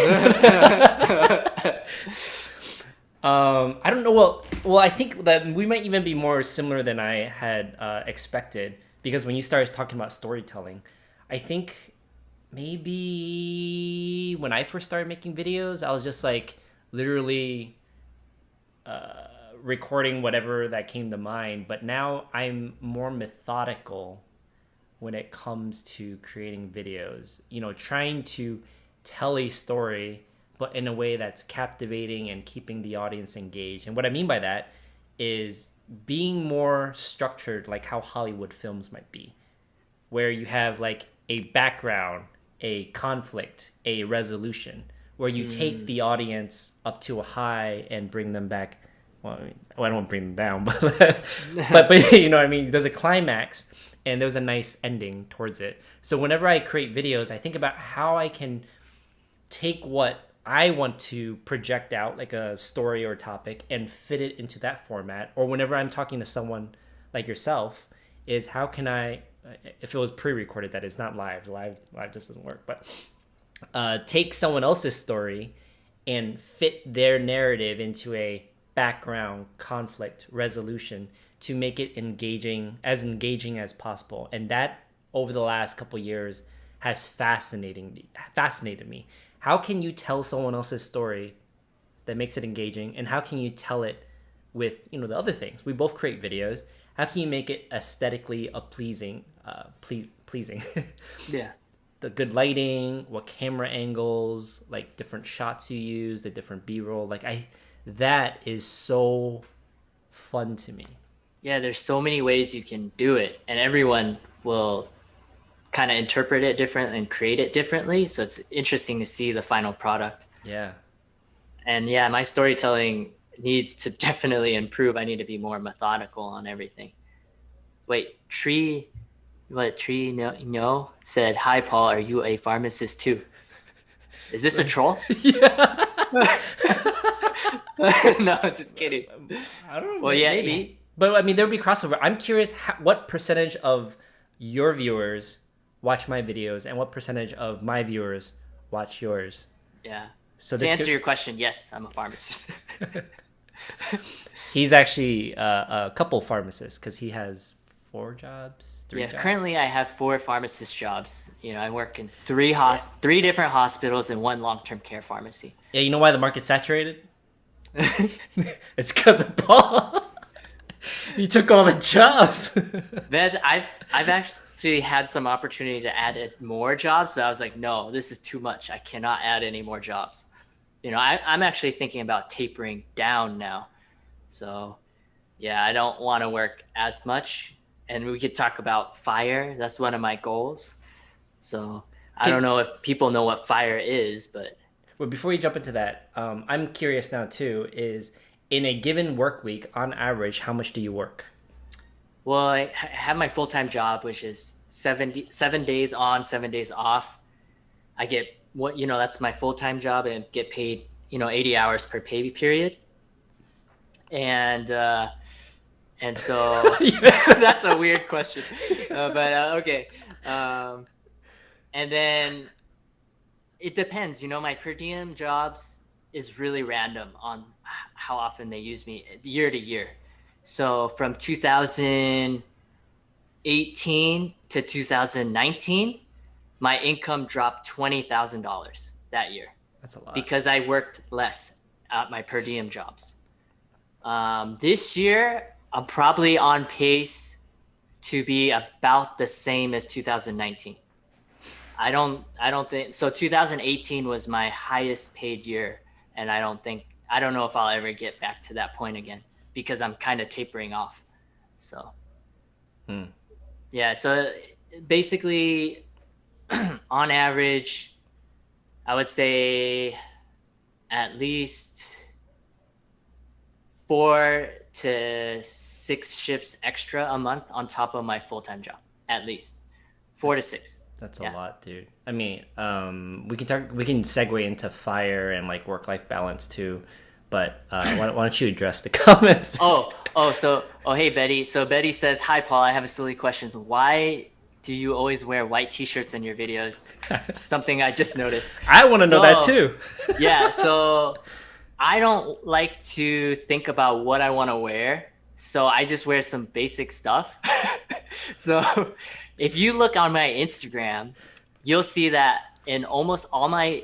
I don't know. Well, I think that we might even be more similar than I had expected, because when you started talking about storytelling, I think maybe when I first started making videos, I was just like literally recording whatever that came to mind. But now I'm more methodical when it comes to creating videos. You know, trying to tell a story, but in a way that's captivating and keeping the audience engaged. And what I mean by that is being more structured, like how Hollywood films might be, where you have like a background, a conflict, a resolution, where you take the audience up to a high and bring them back. Well, I don't want to bring them down, but but you know what I mean. There's a climax, and there's a nice ending towards it. So whenever I create videos, I think about how I can take what I want to project out, like a story or topic, and fit it into that format. Or whenever I'm talking to someone like yourself, is how can I, if it was pre-recorded, that is not live just doesn't work, but take someone else's story and fit their narrative into a background conflict resolution to make it engaging as possible. And that over the last couple years has fascinated me. How can you tell someone else's story that makes it engaging, and how can you tell it with, you know, the other things? We both create videos. How can you make it aesthetically pleasing? Yeah. The good lighting, what camera angles, like different shots you use, the different B-roll. That is so fun to me. Yeah, there's so many ways you can do it, and everyone will kind of interpret it different and create it differently. So it's interesting to see the final product. Yeah. And yeah, my storytelling needs to definitely improve. I need to be more methodical on everything. Wait, Tree no said, "Hi Paul, are you a pharmacist too?" Is this a troll? Yeah. No, just kidding. I don't know. Well, yeah, maybe. But I mean, there would be crossover. I'm curious what percentage of your viewers watch my videos and what percentage of my viewers watch yours. Yeah. So to answer your question, yes, I'm a pharmacist. He's actually a couple pharmacists because he has 3 jobs. Currently I have 4 pharmacist jobs. You know, I work in 3 different hospitals and 1 long-term care pharmacy. Yeah, you know why the market's saturated? It's because of Paul. He took all the jobs. Then I've actually had some opportunity to add more jobs, but I was like, no, this is too much. I cannot add any more jobs. You know, I'm actually thinking about tapering down now. So yeah, I don't want to work as much. And we could talk about FIRE. That's one of my goals. So I don't know if people know what FIRE is, but... Well, before you jump into that, I'm curious now too, is in a given work week, on average, how much do you work? Well, I have my full-time job, which is 7 days on, 7 days off. I get that's my full-time job, and get paid, 80 hours per pay period. And so that's a weird question, but okay. And then it depends. My per diem jobs is really random on how often they use me year to year. So from 2018 to 2019, my income dropped $20,000 that year. That's a lot. Because I worked less at my per diem jobs. This year, I'm probably on pace to be about the same as 2019. I don't think so. 2018 was my highest paid year, and I don't know if I'll ever get back to that point again because I'm kind of tapering off. So yeah, so basically on average, I would say at least 4 to 6 shifts extra a month on top of my full-time job, at least 4 to 6. That's a lot, dude. I mean, we can segue into FIRE and like work-life balance too, but why don't you address the comments? Hey Betty. So Betty says, "Hi Paul, I have a silly question. Why do you always wear white t-shirts in your videos?" Something I just noticed. I want to know that too. Yeah, so I don't like to think about what I want to wear, so I just wear some basic stuff. So if you look on my Instagram, you'll see that in almost all my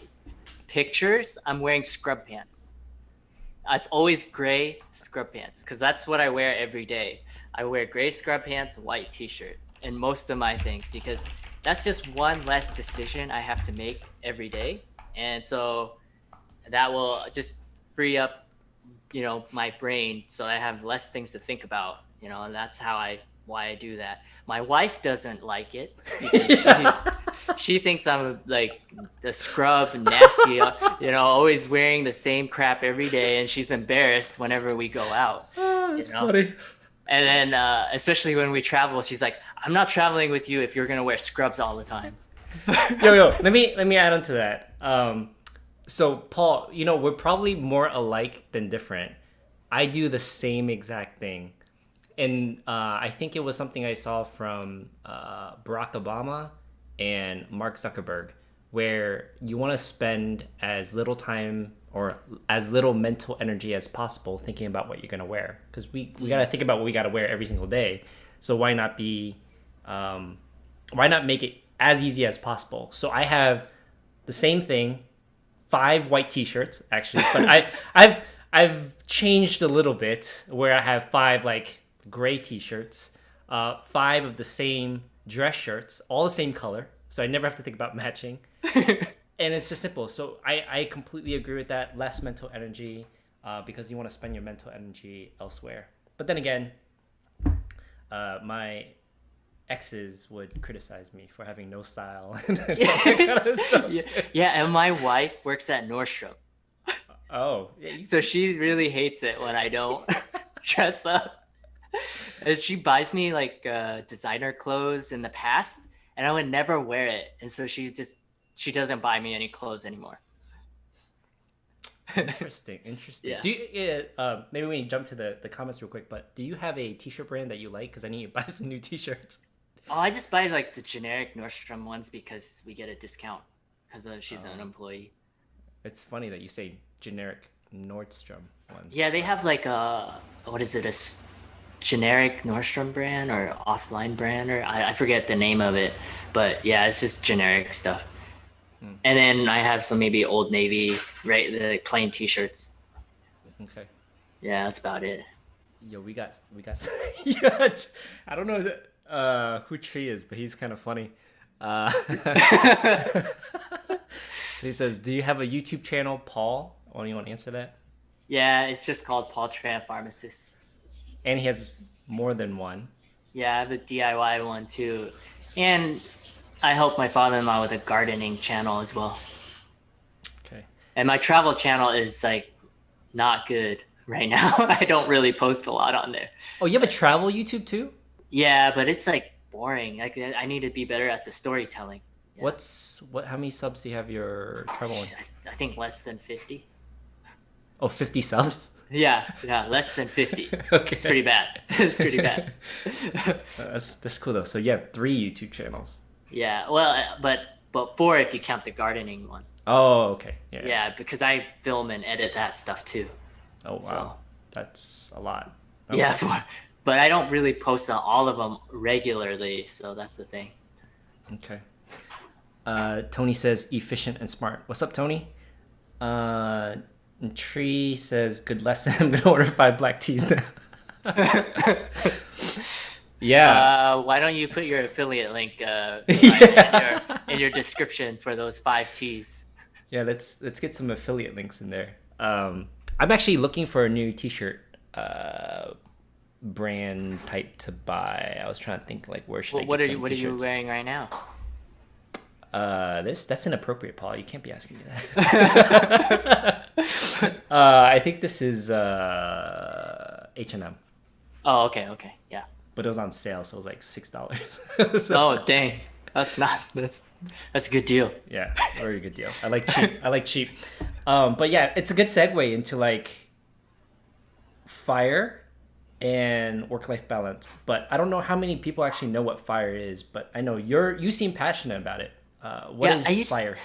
pictures, I'm wearing scrub pants. It's always gray scrub pants because that's what I wear every day. I wear gray scrub pants, white t-shirt in most of my things because that's just one less decision I have to make every day. And so that will just free up, my brain so I have less things to think about, and that's why I do that. My wife doesn't like it because she thinks I'm like the scrub nasty, always wearing the same crap every day, and she's embarrassed whenever we go out. Oh, that's funny. And then especially when we travel, she's like, "I'm not traveling with you if you're gonna wear scrubs all the time." Yo, let me add on to that. So Paul, we're probably more alike than different. I do the same exact thing. And I think it was something I saw from Barack Obama and Mark Zuckerberg, where you want to spend as little time or as little mental energy as possible thinking about what you're going to wear. Because we got to think about what we got to wear every single day. So why not make it as easy as possible? So I have the same thing, 5 white t-shirts actually, but I've changed a little bit where I have 5 like gray t-shirts, 5 of the same dress shirts, all the same color, so I never have to think about matching. And it's just simple. So I completely agree with that. Less mental energy, because you want to spend your mental energy elsewhere. But then again, my exes would criticize me for having no style and all that kind of stuff. Yeah, and my wife works at Nordstrom. Oh, yeah, so she really hates it when I don't dress up. And she buys me like designer clothes in the past, and I would never wear it, and so she doesn't buy me any clothes anymore. Interesting. Yeah. Do you, maybe we can jump to the comments real quick, but do you have a t-shirt brand that you like? Because I need to buy some new t-shirts. Oh, I just buy like the generic Nordstrom ones because we get a discount because she's an employee. It's funny that you say generic Nordstrom ones. Yeah, they have like what is it, generic Nordstrom brand or offline brand, or I forget the name of it, but yeah, it's just generic stuff. And then I have some maybe Old Navy, right, the plain t-shirts. Okay. Yeah, that's about it. Yo, we got yeah, I don't know who Tree is, but he's kind of funny. He says, do you have a YouTube channel, Paul? Oh, you want to answer that? Yeah, it's just called Paul Tran Pharmacist. And he has more than one. Yeah, I have a DIY one too. And I help my father-in-law with a gardening channel as well. Okay. And my travel channel is like not good right now. I don't really post a lot on there. Oh, you have a travel YouTube too? Yeah, but it's like boring. Like I need to be better at the storytelling. Yeah. How many subs do you have your travel one? I think less than 50. Oh, 50 subs? Yeah, less than 50. Okay. It's pretty bad. It's pretty bad. That's cool though. So you have 3 YouTube channels. Yeah, well, but 4 if you count the gardening one. Oh, okay. Yeah, because I film and edit that stuff too. Oh, wow. So, that's a lot. Okay. Yeah, but I don't really post on all of them regularly, so that's the thing. Okay. Tony says efficient and smart. What's up, Tony? Tree says good lesson. I'm gonna order 5 black teas now. Yeah. Why don't you put your affiliate link in your description for those 5 teas? Yeah, let's get some affiliate links in there. I'm actually looking for a new t-shirt brand type to buy. I was trying to think like where should I get some t-shirts? What are you wearing right now? That's inappropriate, Paul. You can't be asking me that. I think this is H&M. Oh, okay, yeah. But it was on sale, so it was like $6. So, oh, dang. That's a good deal. Yeah, very good deal. I like cheap. But yeah, it's a good segue into like FIRE and work-life balance. But I don't know how many people actually know what FIRE is, but I know you seem passionate about it. What is FIRE?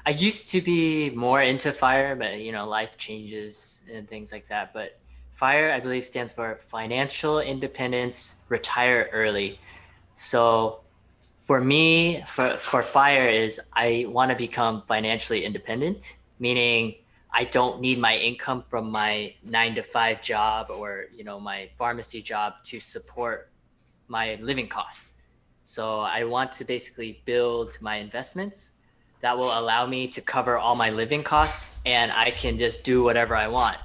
I used to be more into FIRE, but life changes and things like that. But FIRE, I believe, stands for Financial Independence, Retire Early. So For me, for FIRE is I want to become financially independent, meaning I don't need my income from my 9 to 5 job or my pharmacy job to support my living costs. So I want to basically build my investments that will allow me to cover all my living costs, and I can just do whatever I want.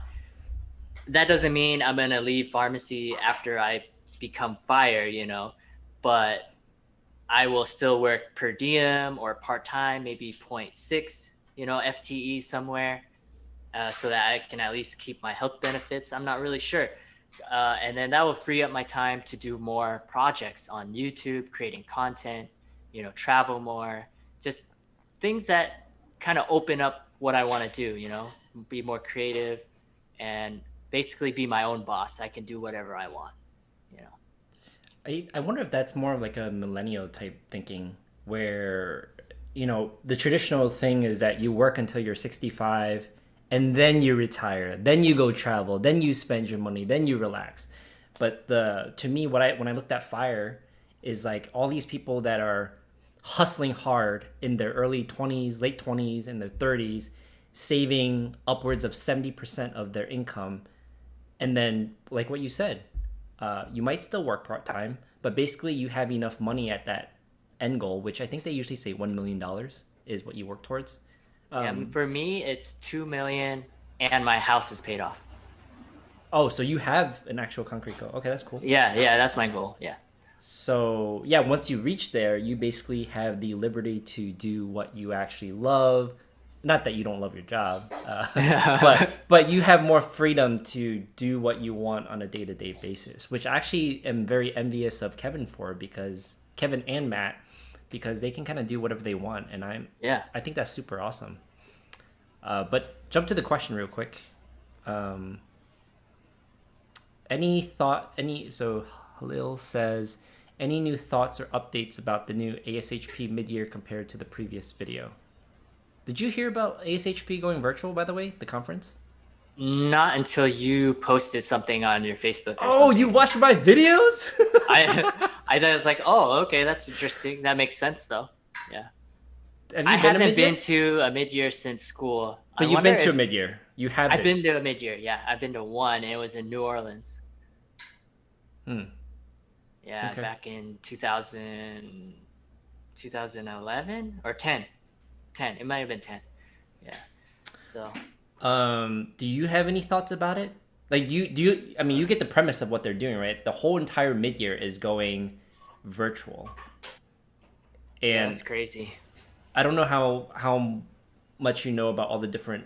That doesn't mean I'm gonna leave pharmacy after I become FIRE, but I will still work per diem or part time, maybe point 0.6, FTE somewhere, so that I can at least keep my health benefits. I'm not really sure. And then that will free up my time to do more projects on YouTube, creating content, travel more, just things that kind of open up what I want to do, be more creative and basically be my own boss. I can do whatever I want, you know. I wonder if that's more of like a millennial type thinking where, the traditional thing is that you work until you're 65 and then you retire, then you go travel, then you spend your money, then you relax. But to me, when I looked at FIRE is like all these people that are hustling hard in their early 20s, late 20s, and their 30s, saving upwards of 70% of their income. And then, like what you said, you might still work part time, but basically you have enough money at that end goal, which I think they usually say $1 million is what you work towards. For me, it's 2 million, and my house is paid off. Oh, so you have an actual concrete goal. Okay, that's cool. Yeah, that's my goal. Yeah. So yeah, once you reach there, you basically have the liberty to do what you actually love. Not that you don't love your job, but you have more freedom to do what you want on a day-to-day basis, which I actually am very envious of Kevin for, because Kevin and Matt, because they can kind of do whatever they want, and I think that's super awesome. But jump to the question real quick. So Halil says, any new thoughts or updates about the new ASHP mid-year compared to the previous video? Did you hear about ASHP going virtual, by the way, the conference? Not until you posted something on your Facebook or Oh, something. you watched my videos? I thought it was like, oh, okay, that's interesting. That makes sense, though. Yeah. Have you I been haven't been to a mid-year since school. But you've been to a mid-year. You have I've been to a mid-year, yeah. I've been to one, and it was in New Orleans. Yeah, Okay. back in 2011 or 10. It might have been 10. Yeah. So Do you have any thoughts about it? Like, I mean, you get the premise of what they're doing, right? The whole entire mid-year is going virtual. And that's crazy. I don't know how much you know about all the different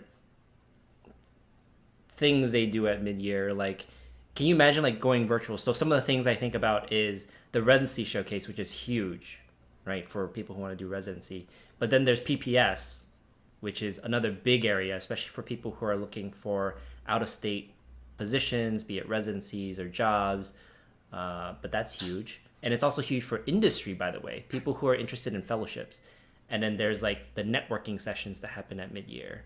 things they do at mid-year. Like, can you imagine like going virtual? So some of the things I think about is the residency showcase, which is huge, right, for people who want to do residency. But then there's PPS, which is another big area, especially for people who are looking for out-of-state positions, be it residencies or jobs. But that's huge. And it's also huge for industry, by the way, people who are interested in fellowships. And then there's like the networking sessions that happen at mid-year,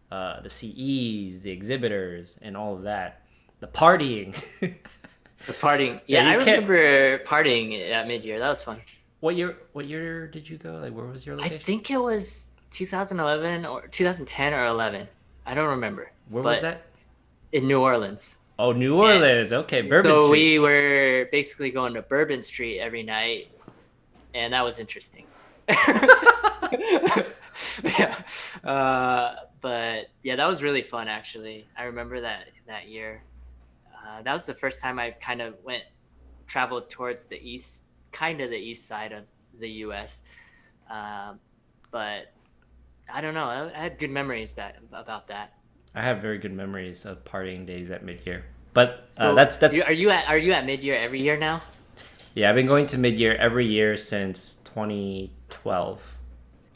the CEs, the exhibitors, and all of that. The partying. The partying. Yeah, I remember partying at mid-year. That was fun. What year did you go? Like, where was your location? I think it was 2011 or 2010 or 11. I don't remember. Where was that? In New Orleans. Oh, New Orleans. Okay, Bourbon Street. So we were basically going to Bourbon Street every night, and that was interesting. Yeah. But yeah, that was really fun, actually. I remember that year. That was the first time I kind of traveled towards the east side of the U.S. But I don't know. I had good memories about that. I have very good memories of partying days at mid-year. But so that's are you at mid-year every year now? Yeah, I've been going to mid-year every year since 2012.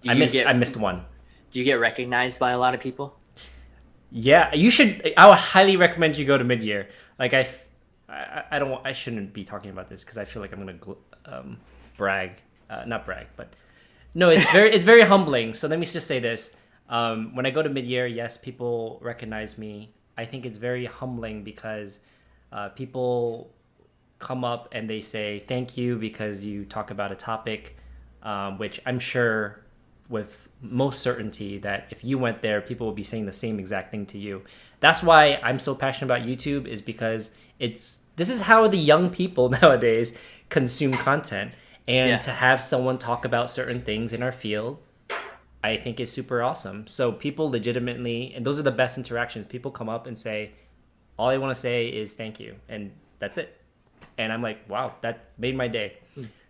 I missed one. Do you get recognized by a lot of people? Yeah, you should. I would highly recommend you go to mid-year. Like I shouldn't be talking about this because I feel like I'm gonna brag, not brag, but no, it's very humbling. So let me just say this: when I go to mid-year, yes, people recognize me. I think it's very humbling because people come up and they say thank you because you talk about a topic, which I'm sure with most certainty that if you went there, people will be saying the same exact thing to you. That's why I'm so passionate about YouTube, is because this is how the young people nowadays consume content. And Yeah. to have someone talk about certain things in our field, I think is super awesome. So people legitimately, and those are the best interactions. People come up and say, all I want to say is thank you, and that's it. And I'm like, wow, that made my day.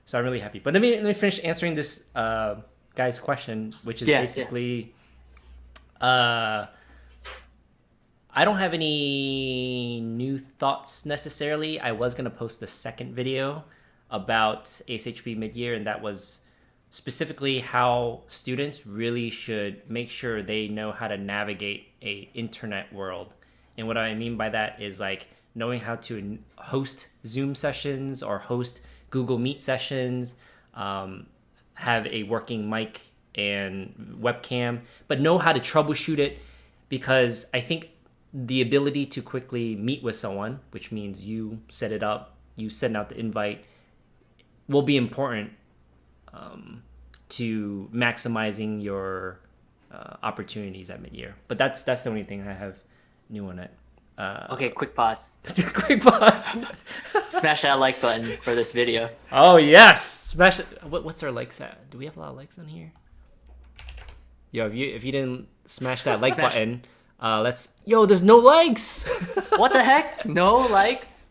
So I'm really happy. But let me finish answering this guy's question, which is Yeah. basically, I don't have any new thoughts necessarily. I was gonna post a second video about ASHP mid-year, and that was specifically how students really should make sure they know how to navigate a internet world. And what I mean by that is like knowing how to host Zoom sessions or host Google Meet sessions, have a working mic and webcam, but know how to troubleshoot it, because I think the ability to quickly meet with someone, which means you set it up, you send out the invite, will be important to maximizing your opportunities at mid-year. But that's the only thing I have new on it. Okay, quick pause. Quick pause. Smash that like button for this video. Oh yes, smash it. What's our likes at? Do we have a lot of likes on here? Yo, if you didn't smash that like button, there's no likes. What the heck? No likes?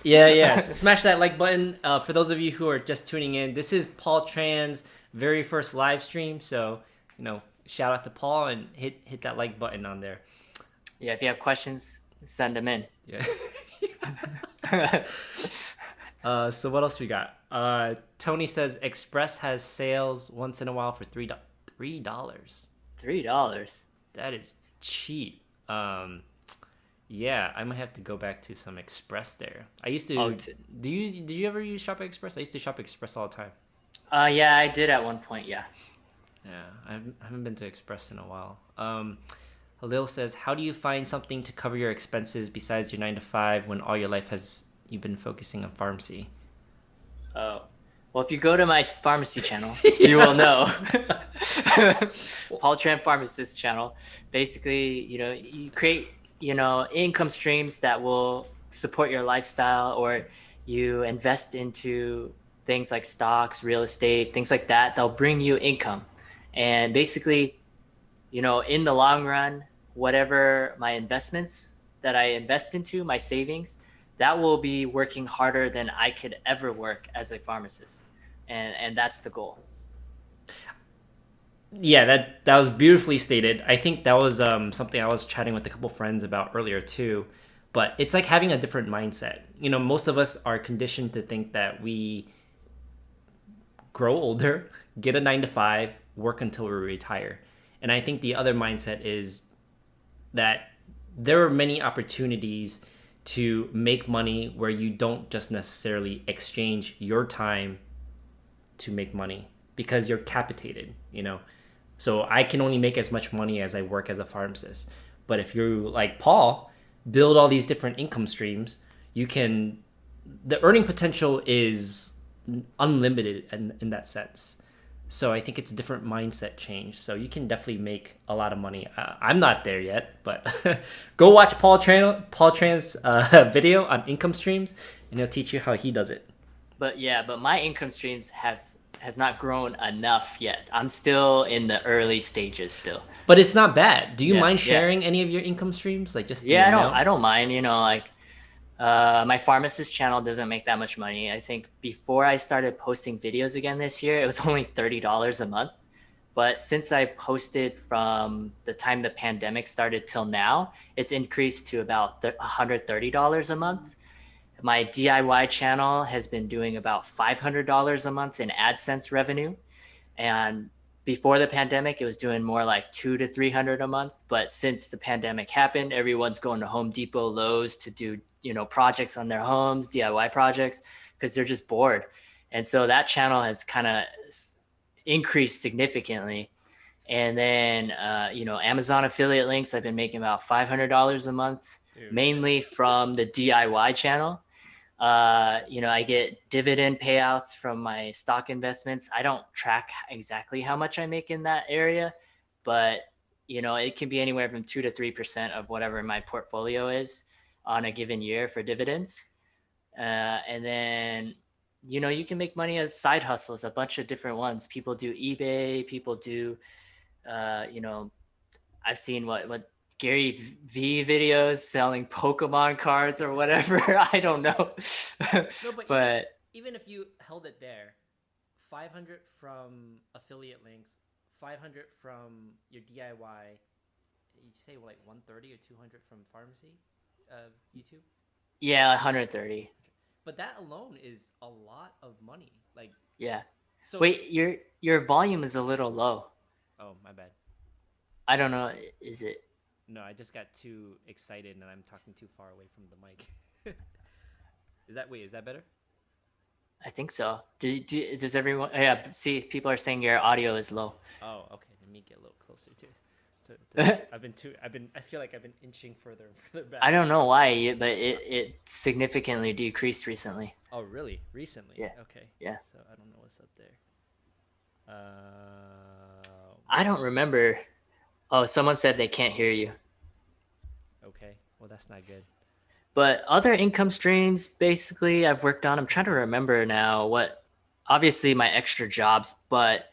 Yeah. Smash that like button. For those of you who are just tuning in, this is Paul Tran's very first live stream. So, shout out to Paul and hit that like button on there. Yeah, if you have questions, send them in. Yeah. So what else we got? Tony says Express has sales once in a while for $3. $3. That is cheap. Yeah, I might have to go back to some Express there. I used to. Did you ever use Shop Express? I used to shop Express all the time. Yeah, I did at one point. Yeah. Yeah, I haven't been to Express in a while. Halil says, how do you find something to cover your expenses besides your 9 to 5 when all your life you've been focusing on pharmacy? Oh, well, if you go to my pharmacy channel, you will know. Paul Tran Pharmacist channel. Basically, you create, income streams that will support your lifestyle, or you invest into things like stocks, real estate, things like that. They'll bring you income. And basically, in the long run, whatever my investments that I invest into, my savings, that will be working harder than I could ever work as a pharmacist. And that's the goal. Yeah, that was beautifully stated. I think that was something I was chatting with a couple friends about earlier too. But it's like having a different mindset. Most of us are conditioned to think that we grow older, get a 9 to 5, work until we retire. And I think the other mindset is that there are many opportunities to make money where you don't just necessarily exchange your time to make money, because you're capitated, So I can only make as much money as I work as a pharmacist. But if you're like Paul, build all these different income streams, the earning potential is unlimited in that sense. So I think it's a different mindset change. So you can definitely make a lot of money. I'm not there yet, but go watch Paul Tran's video on income streams, and he'll teach you how he does it. But my income streams has not grown enough yet. I'm still in the early stages still. But it's not bad. Do you mind sharing any of your income streams? Like just I don't mind. My pharmacist channel doesn't make that much money. I think before I started posting videos again this year, it was only $30 a month. But since I posted from the time the pandemic started till now, it's increased to about $130 a month. My DIY channel has been doing about $500 a month in AdSense revenue. And before the pandemic, it was doing more like $200 to $300 a month. But since the pandemic happened, everyone's going to Home Depot, Lowe's to do, projects on their homes, DIY projects, because they're just bored. And so that channel has kind of increased significantly. And then, Amazon affiliate links, I've been making about $500 a month, mainly from the DIY channel. I get dividend payouts from my stock investments. I don't track exactly how much I make in that area, but it can be anywhere from 2 to 3% of whatever my portfolio is on a given year for dividends. And then, you can make money as side hustles, a bunch of different ones. People do eBay, people do, uh, you know, I've seen what Gary V videos selling Pokemon cards or whatever. I don't know. No, but But even if you held it there, 500 from affiliate links, 500 from your DIY, you say like 130 or 200 from pharmacy, YouTube. yeah, 130. But that alone is a lot of money. Like, Yeah. so. Wait, your volume is a little low. Oh, my bad. I don't know. Is it? No, I just got too excited and I'm talking too far away from the mic. Is that better? I think so. Does everyone? Yeah. See, people are saying your audio is low. Oh, okay. Let me get a little closer to I I feel like I've been inching further and further back. don't know why, but it significantly decreased recently. Oh, really? Recently? Yeah. Okay. Yeah. So I don't know what's up there. I don't remember. Oh, someone said they can't hear you. Okay. Well, that's not good. But other income streams, basically, I've worked on. I'm trying to remember now obviously my extra jobs, but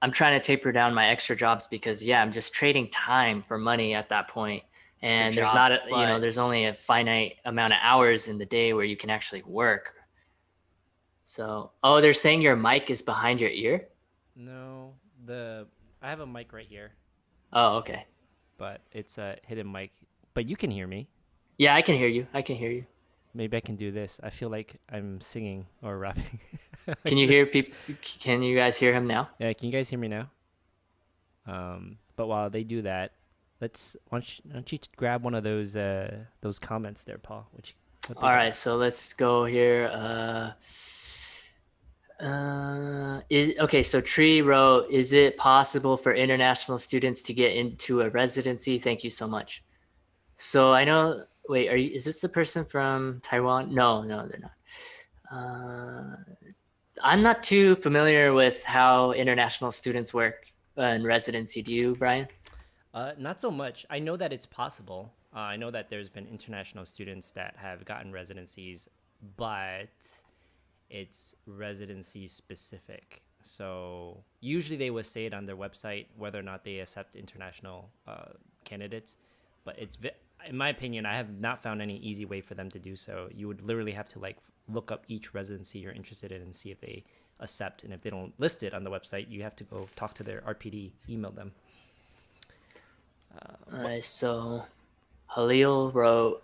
I'm trying to taper down my extra jobs because, yeah, I'm just trading time for money at that point. And there's jobs, but there's only a finite amount of hours in the day where you can actually work. So, oh, they're saying your mic is behind your ear? no, I have a mic right here, Oh, okay. but it's a hidden mic. But you can hear me. Yeah, I can hear you. I can hear you. Maybe I can do this. I feel like I'm singing or rapping. Can you hear people? Can you guys hear him now? Yeah, can you guys hear me now? But while they do that, why don't you grab one of those comments there, Paul? All right, so let's go here. Okay, so Tree wrote, is it possible for international students to get into a residency? Thank you so much. So I know, wait, is this the person from Taiwan? No, they're not. I'm not too familiar with how international students work in residency. Do you, Brian? Not so much. I know that it's possible. I know that there's been international students that have gotten residencies, but it's residency specific. So usually they would say it on their website whether or not they accept international candidates. But in my opinion, I have not found any easy way for them to do so. You would literally have to like look up each residency you're interested in and see if they accept. And if they don't list it on the website, you have to go talk to their RPD, email them. All right, so Halil wrote,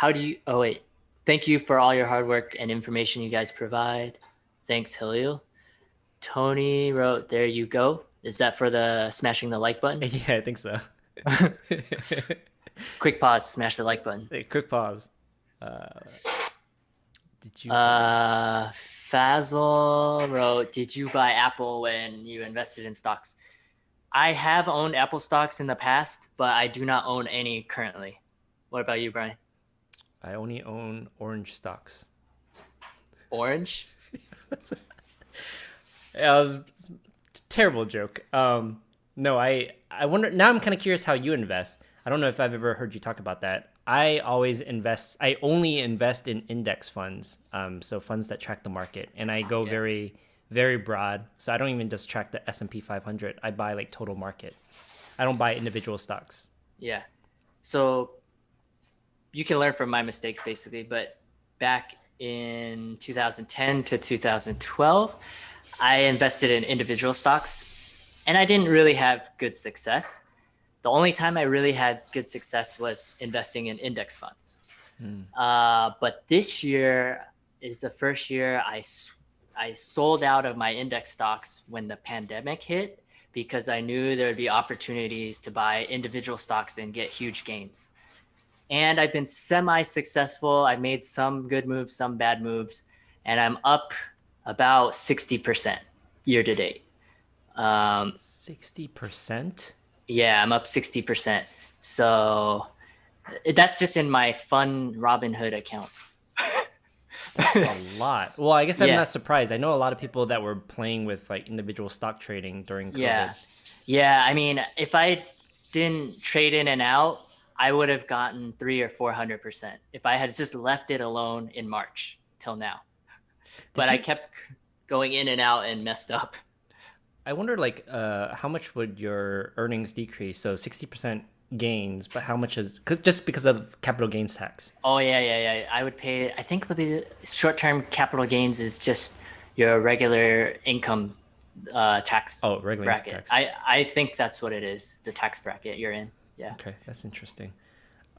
oh wait, thank you for all your hard work and information you guys provide. Thanks, Halil. Tony wrote, there you go. Is that for the smashing the like button? Yeah, I think so. Quick pause, smash the like button. Hey, quick pause. Did you? Fazal wrote, did you buy Apple when you invested in stocks? I have owned Apple stocks in the past, but I do not own any currently. What about you, Brian? I only own orange stocks. Orange? Yeah, it was a terrible joke. No, I wonder. Now I'm kind of curious how you invest. I don't know if I've ever heard you talk about that. I only invest in index funds, so funds that track the market, and I go very, very broad. So I don't even just track the S&P 500. I buy like total market. I don't buy individual stocks. Yeah. So you can learn from my mistakes basically, but back in 2010 to 2012, I invested in individual stocks and I didn't really have good success. The only time I really had good success was investing in index funds. But this year is the first year I sold out of my index stocks when the pandemic hit because I knew there would be opportunities to buy individual stocks and get huge gains. And I've been semi-successful. I made some good moves, some bad moves, and I'm up about 60% year to date. 60%? Yeah, I'm up 60%. So that's just in my fun Robinhood account. That's a lot. Well, I guess I'm Yeah, not surprised. I know a lot of people that were playing with like individual stock trading during yeah, COVID. yeah. I mean, if I didn't trade in and out, I would have gotten 300 or 400% if I had just left it alone in March till now. But Did I you? kept going in and out and messed up. I wonder like how much would your earnings decrease? So 60% gains, but how much is just because of capital gains tax? Oh yeah, yeah, yeah. I would pay. I think maybe short-term capital gains is just your regular income tax Oh, regular income bracket. tax. I think that's what it is. The tax bracket you're in. Yeah. Okay, that's interesting.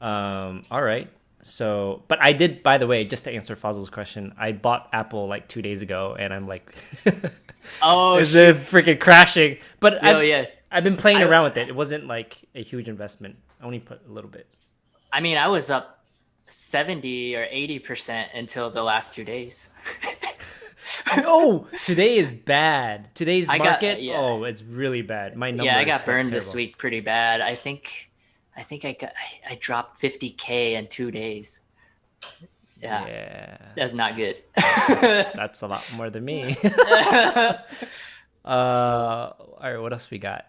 All right. So, but I did, by the way, just to answer Fazl's question, I bought Apple like 2 days ago, and I'm like, Oh is it shoot. freaking crashing? But Yo, yeah. I've been playing I around with it. It wasn't like a huge investment. I only put a little bit. I mean, I was up 70 or 80% until the last 2 days. No, today is bad. Today's I got market, yeah. oh, it's really bad. My Yeah, I numbers got like burned this terrible. week pretty bad. I think I dropped 50K in 2 days. Yeah, Yeah, that's not good. that's a lot more than me. So All right, what else we got?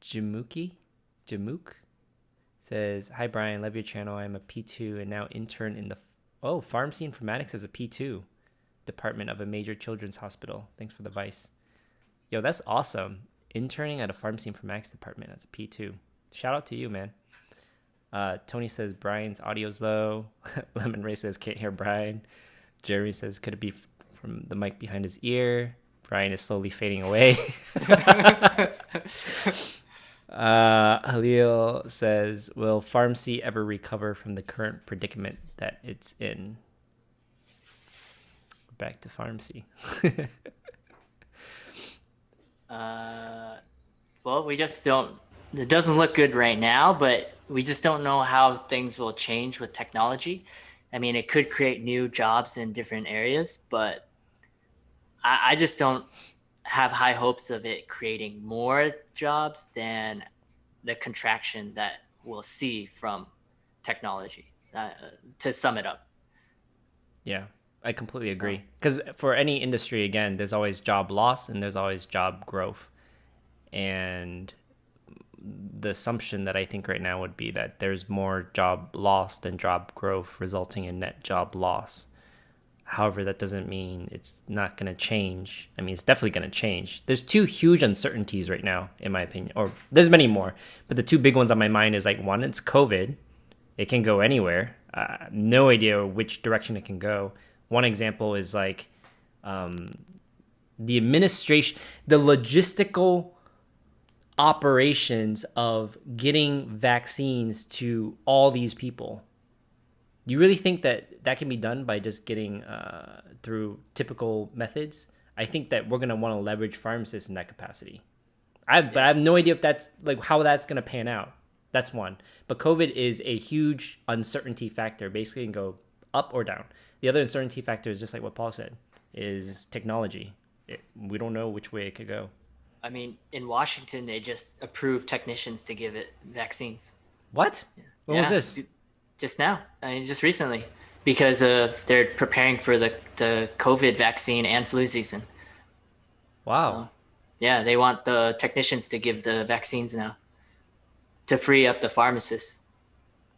Jamook says, "Hi Brian, love your channel. I'm a P2 and now intern in the pharmacy informatics as a P2 department of a major children's hospital. Thanks for the advice." Yo, that's awesome. Interning at a pharmacy informatics department as a P2. Shout out to you, man. Tony says Brian's audio's low. Lemon Ray says can't hear Brian. Jeremy says could it be from the mic behind his ear? Brian is slowly fading away. Halil says, will pharmacy ever recover from the current predicament that it's in? Back to pharmacy. well, we just don't. It doesn't look good right now, but we just don't know how things will change with technology. I mean, it could create new jobs in different areas, but I just don't have high hopes of it creating more jobs than the contraction that we'll see from technology. To sum it up. Yeah, I completely agree. Because for any industry, again, there's always job loss and there's always job growth. And the assumption that I think right now would be that there's more job loss than job growth, resulting in net job loss. However, that doesn't mean it's not going to change. I mean, it's definitely going to change. There's two huge uncertainties right now, in my opinion, or there's many more, but the two big ones on my mind is like one, it's COVID. It can go anywhere. No idea which direction it can go. One example is like the administration, the logistical operations of getting vaccines to all these people. You really think that that can be done by just getting through typical methods? I think that we're gonna want to leverage pharmacists in that capacity. But I have no idea if that's like how that's gonna pan out. That's one. But COVID is a huge uncertainty factor. Basically, it can go up or down. The other uncertainty factor is just like what Paul said, is technology. We don't know which way it could go. I mean, in Washington, they just approved technicians to give it vaccines. What? When was this? Just now. I mean, just recently, because they're preparing for the COVID vaccine and flu season. Wow. So, yeah, they want the technicians to give the vaccines now to free up the pharmacists.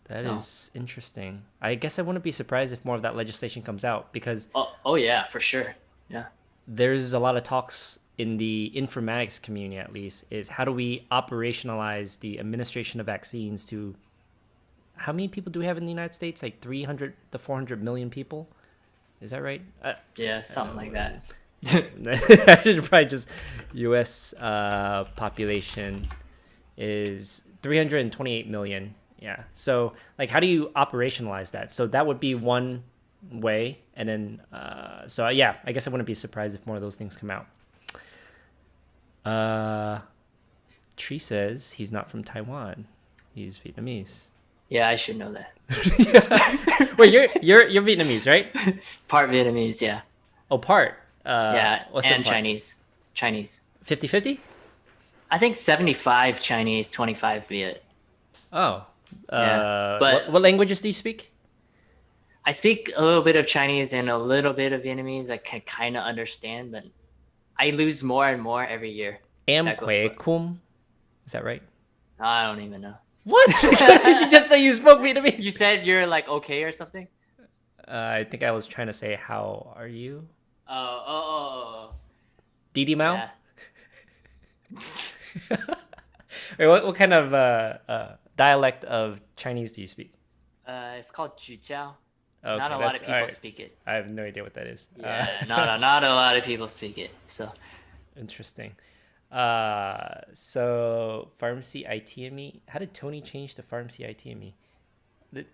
That is interesting. I guess I wouldn't be surprised if more of that legislation comes out because Oh yeah, for sure. Yeah. There's a lot of talks in the informatics community, at least, is how do we operationalize the administration of vaccines to how many people do we have in the United States? Like 300 to 400 million people? Is that right? Yeah, something like that. I should probably just U.S. Population is 328 million. Yeah. So, like, how do you operationalize that? So that would be one way. And then, yeah, I guess I wouldn't be surprised if more of those things come out. Tree says he's not from Taiwan. He's Vietnamese. Yeah, I should know that. Wait, you're Vietnamese, right? Part Vietnamese, yeah. Oh, part. Yeah, what's and that part? Chinese. 50-50? I think 75 Chinese, 25 Viet. Oh. Yeah, but what languages do you speak? I speak a little bit of Chinese and a little bit of Vietnamese. I can kind of understand, but I lose more and more every year. Am That goes que by. kum. Is that right? I don't even know. What? Did you just say you spoke Vietnamese? You said you're like okay or something? I think I was trying to say, how are you? Oh. Didi Mao? Yeah. Or what kind of dialect of Chinese do you speak? It's called Jujiao. Okay, Not a lot of people alright. speak it. I have no idea what that is. Yeah, not a lot of people speak it. So Interesting. So pharmacy ITME. How did Tony change to pharmacy ITME?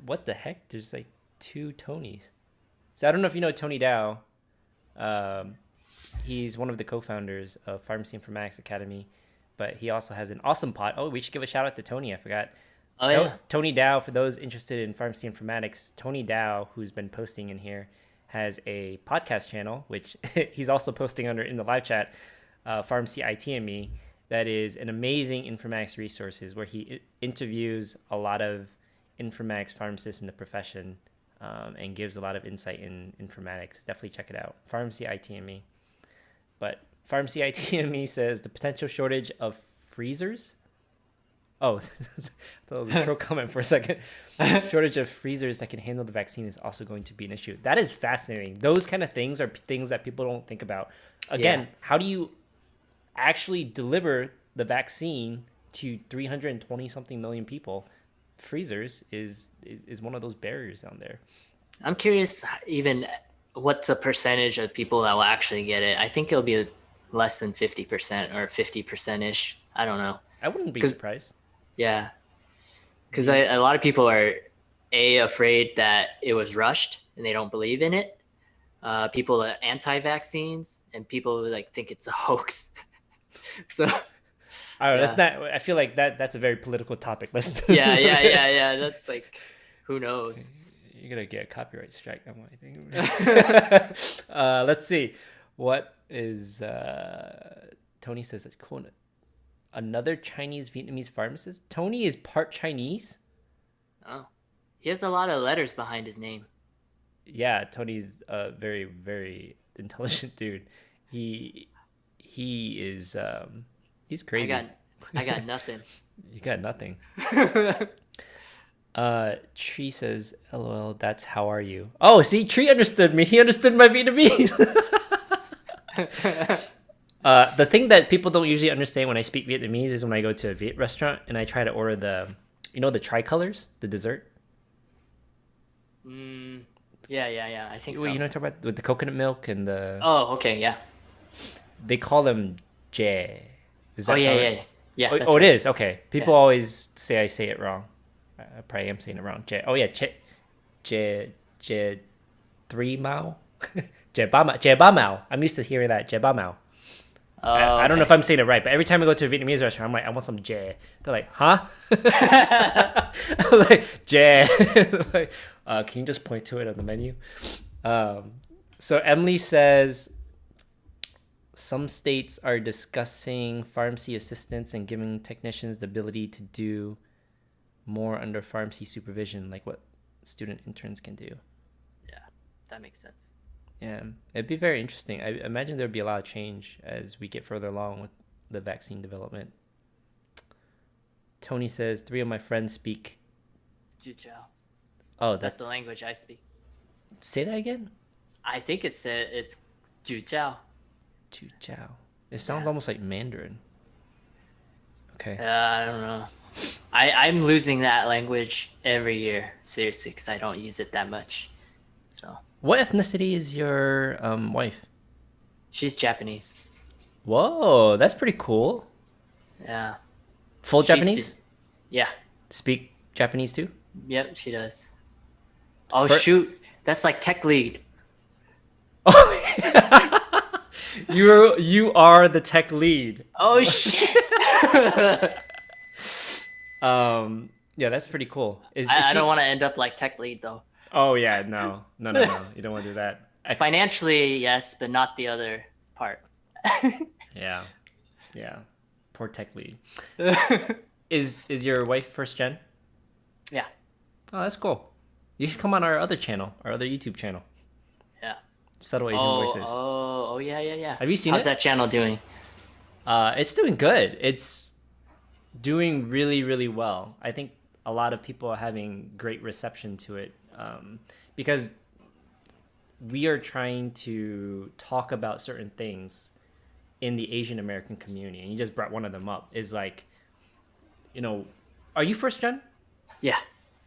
What the heck? There's like two Tonys. So I don't know if you know Tony Dow. Um, he's one of the co-founders of Pharmacy Informatics Academy, but he also has an awesome pod. Oh, we should give a shout out to Tony. I forgot. yeah. Tony Dow, for those interested in pharmacy informatics, Tony Dow, who's been posting in here, has a podcast channel, which he's also posting under in the live chat, Pharmacy ITME, that is an amazing informatics resources where he interviews a lot of informatics pharmacists in the profession, and gives a lot of insight in informatics. Definitely check it out. Pharmacy ITME. But Pharmacy ITME says the potential shortage of freezers. Oh, that was a pro comment for a second. Shortage of freezers that can handle the vaccine is also going to be an issue. That is fascinating. Those kind of things are things that people don't think about. Again, how do you actually deliver the vaccine to 320 something million people? Freezers is one of those barriers down there. I'm curious even what's the percentage of people that will actually get it. I think it'll be less than 50% or 50% ish. I don't know. I wouldn't be 'Cause- surprised. Yeah. Because a lot of people are afraid that it was rushed and they don't believe in it. People are anti-vaccines and people like think it's a hoax. So I don't know, Yeah. that's not. I feel like that's a very political topic. Let's. yeah. That's like, who knows? You're gonna get a copyright strike. I think. Let's see. What is Tony says it's cool. Another Chinese Vietnamese pharmacist. Tony is part Chinese. Oh, he has a lot of letters behind his name. Yeah, Tony's a very, very intelligent dude. He is he's crazy. I got nothing. You got nothing. Tree says, "LOL, that's how are you?" Oh, see, Tree understood me. He understood my Vietnamese. The thing that people don't usually understand when I speak Vietnamese is when I go to a Viet restaurant and I try to order the tricolors, the dessert. Yeah. I think so. You know what I'm talking about? With the coconut milk and the... Oh, okay, yeah. They call them jie. Does that Oh, sound yeah. right? Yeah. Oh, that's it right. is? Okay. People Yeah. always say I say it wrong. I probably am saying it wrong. Jie. Oh, yeah. Jie 3 Mao? Jie Ba Mao. I'm used to hearing that. Jie Ba Mao. Oh, I don't know if okay. I'm saying it right, but every time I go to a Vietnamese restaurant, I'm like, I want some jie. They're like, huh? I'm like, jie. Like, can you just point to it on the menu? So Emily says some states are discussing pharmacy assistants and giving technicians the ability to do more under pharmacy supervision, like what student interns can do. Yeah, that makes sense. Yeah, it'd be very interesting. I imagine there'd be a lot of change as we get further along with the vaccine development. Tony says 3 of my friends speak. Jujiao. Oh, That's the language I speak. Say that again. I think it's Jujiao. Jiao. It sounds almost like Mandarin. Okay. I don't know. I'm losing that language every year, seriously, because I don't use it that much. So What ethnicity is your wife? she's Japanese. Whoa, that's pretty cool. Yeah. Full She Japanese? Yeah. Speak Japanese too? Yep, she does. Oh, For- shoot. That's like tech lead. You are the tech lead. Oh, shit. Yeah, that's pretty cool. I don't want to end up like tech lead, though. Oh yeah, no. You don't want to do that. Financially, yes, but not the other part. Yeah. Poor tech lead. Is your wife first gen? Yeah. Oh, that's cool. You should come on our other channel, our other YouTube channel, Yeah. Subtle Asian Voices. Oh, yeah, yeah, yeah. Have you seen How's it? that channel doing? It's doing good. It's doing really, really well. I think a lot of people are having great reception to it, because we are trying to talk about certain things in the Asian American community. And you just brought one of them up. Is like, you know, are you first gen? Yeah.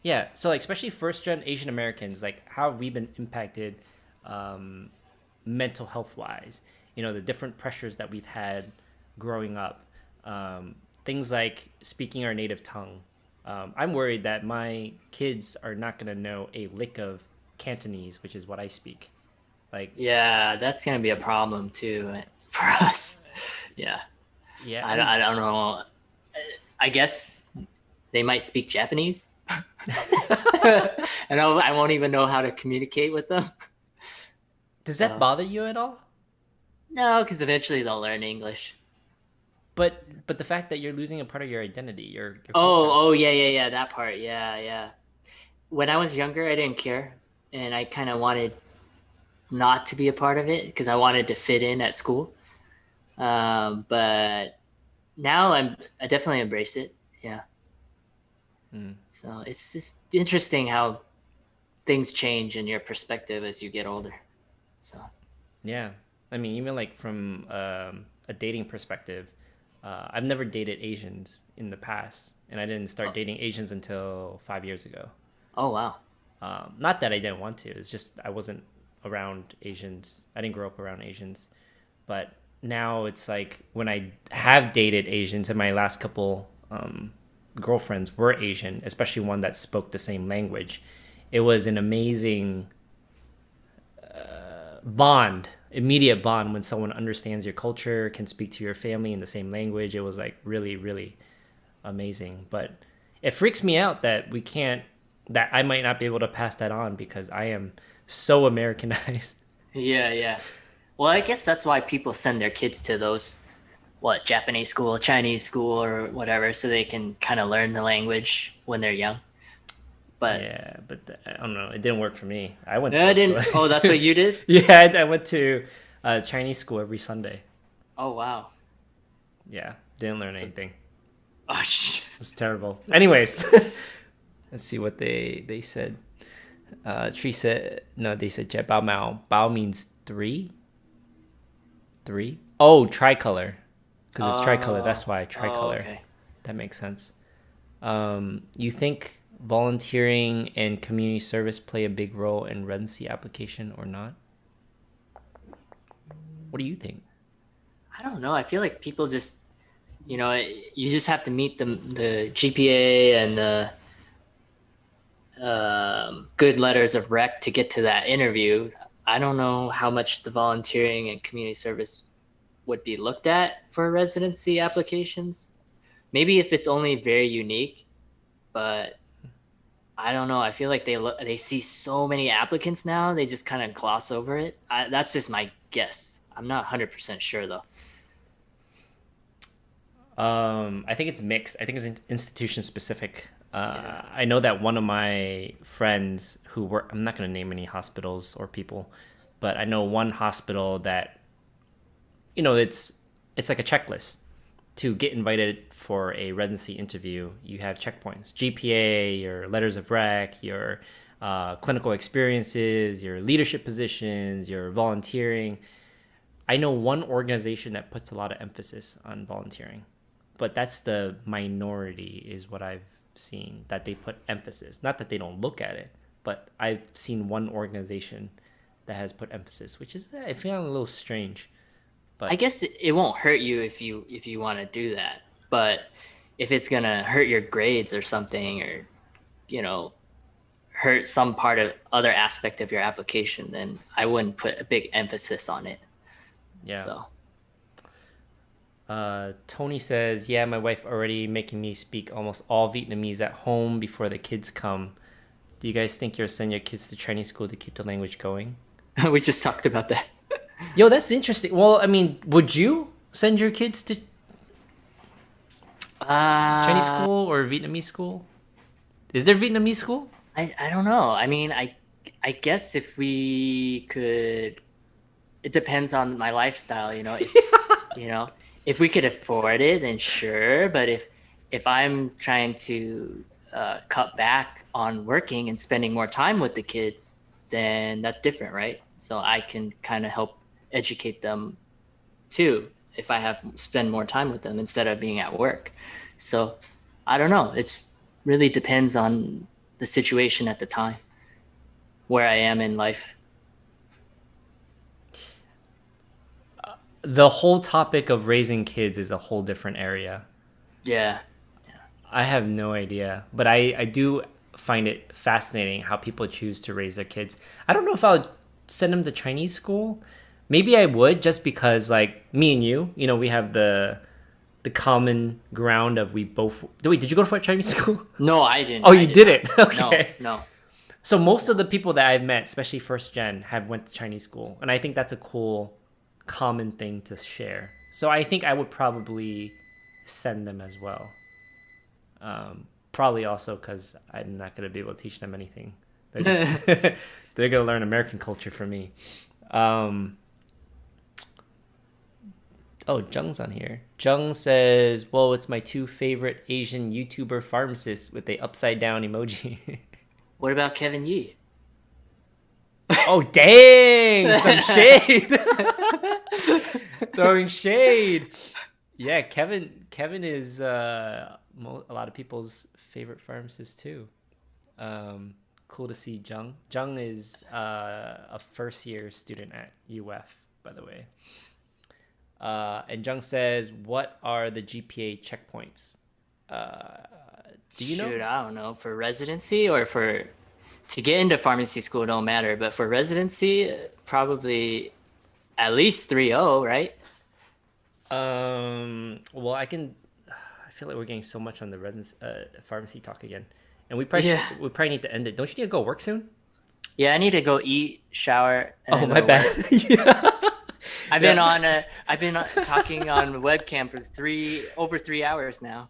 Yeah. So like, especially first gen Asian Americans, like how have we been impacted, um, mental health wise? You know, the different pressures that we've had growing up. Things like speaking our native tongue. I'm worried that my kids are not going to know a lick of Cantonese, which is what I speak. Like, Yeah, that's gonna be a problem too for us. Yeah. yeah, I don't know. I guess they might speak Japanese. And I won't even know how to communicate with them. does that So, bother you at all? no, because eventually they'll learn English. But the fact that you're losing a part of your identity, your culture. Oh, yeah, yeah, yeah. That part. Yeah, yeah. When I was younger, I didn't care. And I kind of wanted not to be a part of it because I wanted to fit in at school. But now I definitely embrace it. Yeah. Mm. So it's just interesting how things change in your perspective as you get older. So Yeah, I mean, even like from a dating perspective, I've never dated Asians in the past, and I didn't start oh, dating Asians until 5 years ago. oh wow. Not that I didn't want to; it's just I wasn't around Asians. I didn't grow up around Asians, but now it's like when I have dated Asians, and my last couple girlfriends were Asian, especially one that spoke the same language. It was an amazing bond, immediate bond when someone understands your culture, can speak to your family in the same language. It was like really, really amazing. But it freaks me out that we can't, that I might not be able to pass that on because I am so Americanized. Yeah, yeah. Well, I guess that's why people send their kids to those what Japanese school, Chinese school, or whatever, so they can kind of learn the language when they're young. But Yeah, but I don't know. It didn't work for me. I went to no, I those school. didn't. Oh, that's what you did? Yeah, I went to Chinese school every Sunday. Oh wow. Yeah, didn't learn So, anything. oh shit. It's terrible. Anyways, let's see what they said. Tree said no. They said Jet Bao Mao. Bao means three. Three. Oh, tricolor. Because it's tricolor. That's why Oh, tricolor. okay. That makes sense. You think volunteering and community service play a big role in residency application or not? What do you think? I don't know. I feel like people just, you just have to meet the GPA and the good letters of rec to get to that interview. I don't know how much the volunteering and community service would be looked at for residency applications. Maybe if it's only very unique, but I don't know. I feel like they see so many applicants now, they just kind of gloss over it. That's just my guess. I'm not 100% sure though. I think it's mixed. I think it's institution specific. Yeah. I know that one of my friends who work, I'm not going to name any hospitals or people, but I know one hospital that, it's like a checklist to get invited for a residency interview. You have checkpoints: GPA, your letters of rec, your clinical experiences, your leadership positions, your volunteering. I know one organization that puts a lot of emphasis on volunteering, but that's the minority, is what I've seen, that they put emphasis. Not that they don't look at it, but I've seen one organization that has put emphasis, which is, I feel a little strange. I But guess it won't hurt you if you want to do that, but if it's gonna hurt your grades or something, or you know hurt some part of other aspect of your application, then I wouldn't put a big emphasis on it. yeah. So Tony says, yeah, my wife already making me speak almost all Vietnamese at home before the kids come. Do you guys think you'll send your kids to Chinese school to keep the language going? we just talked about that. Yo, that's interesting. Well, I mean, would you send your kids to Chinese Uh, school or Vietnamese school? Is there Vietnamese school? I don't know. I mean, I guess if we could, it depends on my lifestyle, you know. If you know, if we could afford it, then sure. But if I'm trying to cut back on working and spending more time with the kids, then that's different, right? So I can kind of help educate them too if I have spend more time with them instead of being at work. So I don't know. It's really depends on the situation at the time, where I am in life. The whole topic of raising kids is a whole different area. Yeah. I have no idea, but I do find it fascinating how people choose to raise their kids. I don't know if I would send them to Chinese school. Maybe I would, just because like me and you know, we have the common ground of we both. Wait, did you go to Chinese school? No, I didn't. Oh, I you did not. didn't. No, Okay. no. So most of the people that I've met, especially first gen, have went to Chinese school, and I think that's a cool, common thing to share. So I think I would probably send them as well. Probably also because I'm not gonna be able to teach them anything. They're just they're gonna learn American culture from me. Um, oh, Jung's on here. Jung says, "Well, it's my two favorite Asian YouTuber pharmacists with a upside down emoji." What about Kevin Yee? Oh, dang! Some shade. Throwing shade. Yeah, Kevin is a lot of people's favorite pharmacist too. Cool to see Jung. Jung is a first year student at UF, by the way. And Jung says, "What are the GPA checkpoints? Uh, do you know?" Shoot, I don't know. For residency or for to get into pharmacy school don't matter, but for residency, probably at least 3.0, right? Well, I can. I feel like we're getting so much on the residence pharmacy talk again, and Yeah. we probably need to end it. Don't you need to go work soon? Yeah, I need to go eat, shower, and Oh, then go my to bad. work. Yeah. I've been talking on webcam for over 3 hours now.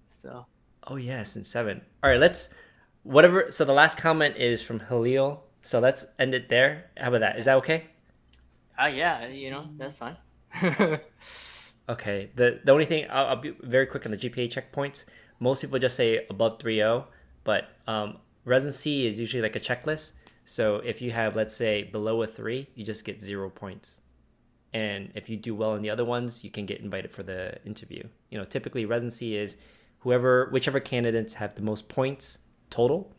So, Oh yeah, since 7. All right, let's whatever. So the last comment is from Halil. So let's end it there. How about that? Is that okay? oh yeah, that's fine. Okay. The only thing I'll be very quick on the GPA checkpoints. Most people just say above 3.0, but residency is usually like a checklist. So if you have, let's say, below a 3, you just get 0 points. And if you do well in the other ones, you can get invited for the interview. You know, typically residency is whichever candidates have the most points total,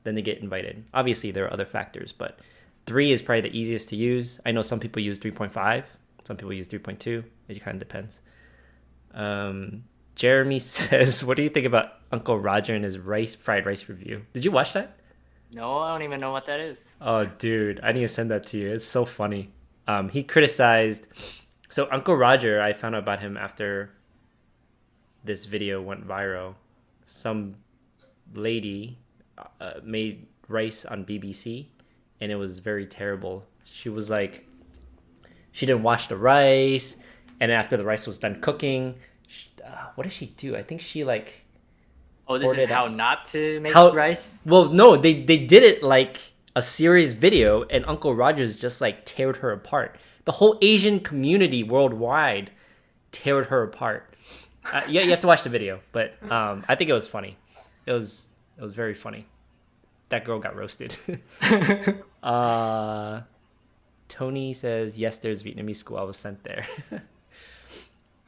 then they get invited. Obviously, there are other factors, but 3 is probably the easiest to use. I know some people use 3.5, some people use 3.2. It kind of depends. Jeremy says, "What do you think about Uncle Roger and his fried rice review? Did you watch that?" No, I don't even know what that is. Oh, dude, I need to send that to you. It's so funny. He criticized. So Uncle Roger, I found out about him after this video went viral. Some lady made rice on BBC, and it was very terrible. She was like, she didn't wash the rice, and after the rice was done cooking, what did she do? I think she like Oh, this poured is it how out. not to make How? rice? Well, no, they did it like a serious video, and Uncle Rogers just like teared her apart. The whole Asian community worldwide teared her apart. Yeah, you have to watch the video, but I think it was funny. It was very funny. That girl got roasted. uh, Tony says yes. There's Vietnamese school. I was sent there.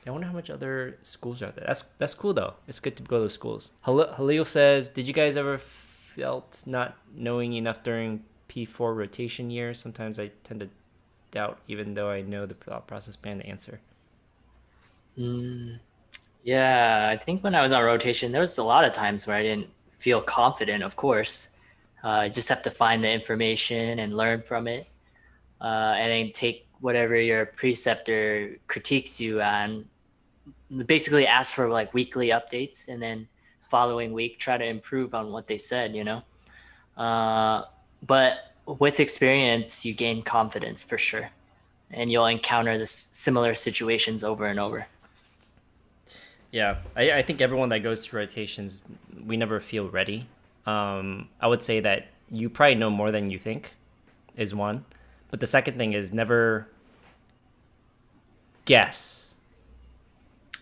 I wonder how much other schools are there. That's cool though. It's good to go to those schools. Halil says, "Did you guys ever felt not knowing enough during P4 rotation year? Sometimes I tend to doubt, even though I know the thought process behind the answer." Mm, yeah, I think when I was on rotation, there was a lot of times where I didn't feel confident, of course. You just have to find the information and learn from it, and then take whatever your preceptor critiques you on. Basically, ask for like weekly updates, and then following week try to improve on what they said. Uh, but with experience, you gain confidence for sure, and you'll encounter this similar situations over and over. Yeah, I think everyone that goes to rotations, we never feel ready. I would say that you probably know more than you think is one. But the second thing is never guess.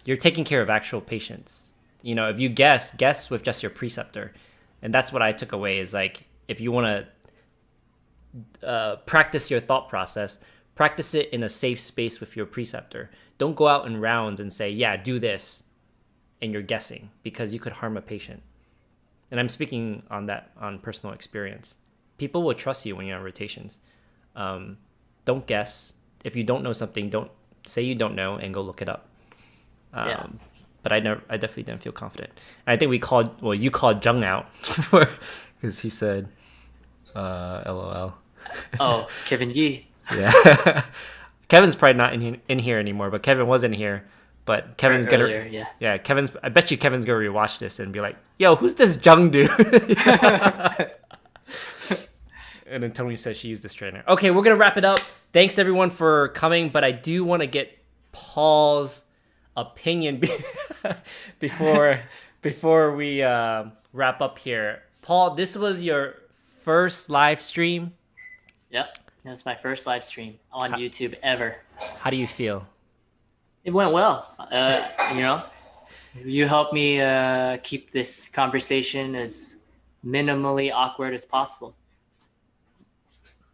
You're taking care of actual patients. If you guess with just your preceptor. And that's what I took away is like, if you want to practice your thought process, practice it in a safe space with your preceptor. Don't go out in rounds and say, yeah, do this. And you're guessing because you could harm a patient. And I'm speaking on personal experience. People will trust you when you're on rotations. Don't guess. If you don't know something, don't say you don't know and go look it up. But I definitely didn't feel confident. And I think you called Jung out because he said, LOL. Oh, Kevin Yee. Yeah. Kevin's probably not in here anymore, but Kevin was in here. But Kevin's Earlier, gonna, yeah. I bet you Kevin's gonna rewatch this and be like, "Yo, who's this Jung dude?" And then Tony says she used this trainer. Okay, we're gonna wrap it up. Thanks everyone for coming, but I do want to get Paul's opinion before we wrap up here. Paul, this was your first live stream. Yep, that was my first live stream on YouTube ever. How do you feel? It went well. You helped me keep this conversation as minimally awkward as possible.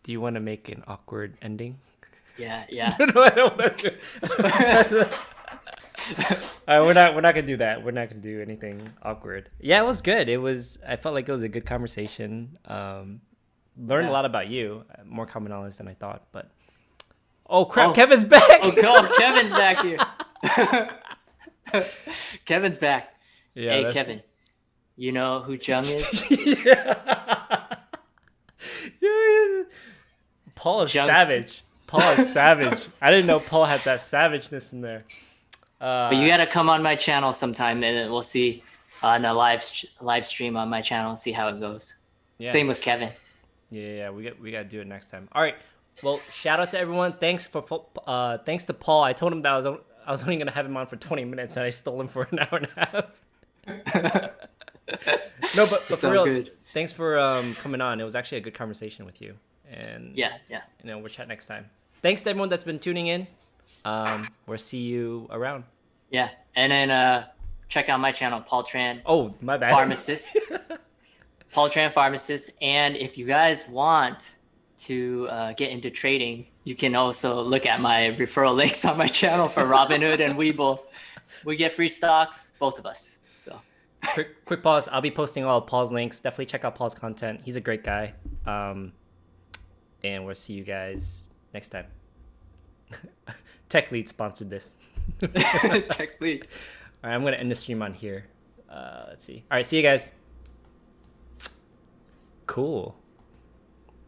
Do you want to make an awkward ending? Yeah. No, I don't want to. All right, we're not gonna do that. We're not gonna do anything awkward. Yeah, it was good. I felt like it was a good conversation. Learned a lot about you, more common knowledge than I thought. But oh crap, Kevin's back! Oh god, Kevin's back here. Kevin's back. Yeah, hey Kevin, you know who Jung is? Yeah. Paul is savage. Paul is savage. I didn't know Paul had that savageness in there. But you gotta come on my channel sometime, and then we'll see on a live stream on my channel. See how it goes. Yeah. Same with Kevin. Yeah, we gotta do it next time. All right. Well, shout out to everyone. Thanks to Paul. I told him that I was only gonna have him on for 20 minutes, and I stole him for an hour and a half. No, but for real, good. Thanks for coming on. It was actually a good conversation with you. And yeah. We'll chat next time. Thanks to everyone that's been tuning in. We'll see you around. Yeah, and then check out my channel, Paul Tran. Oh, my bad. Pharmacist. Paul Tran, pharmacist. And if you guys want to get into trading, you can also look at my referral links on my channel for Robinhood and Webull. We get free stocks, both of us. So quick pause. I'll be posting all of Paul's links. Definitely check out Paul's content. He's a great guy. And we'll see you guys next time. Tech Lead sponsored this. Tech Lead. All right, I'm going to end the stream on here. Let's see. All right, see you guys. Cool.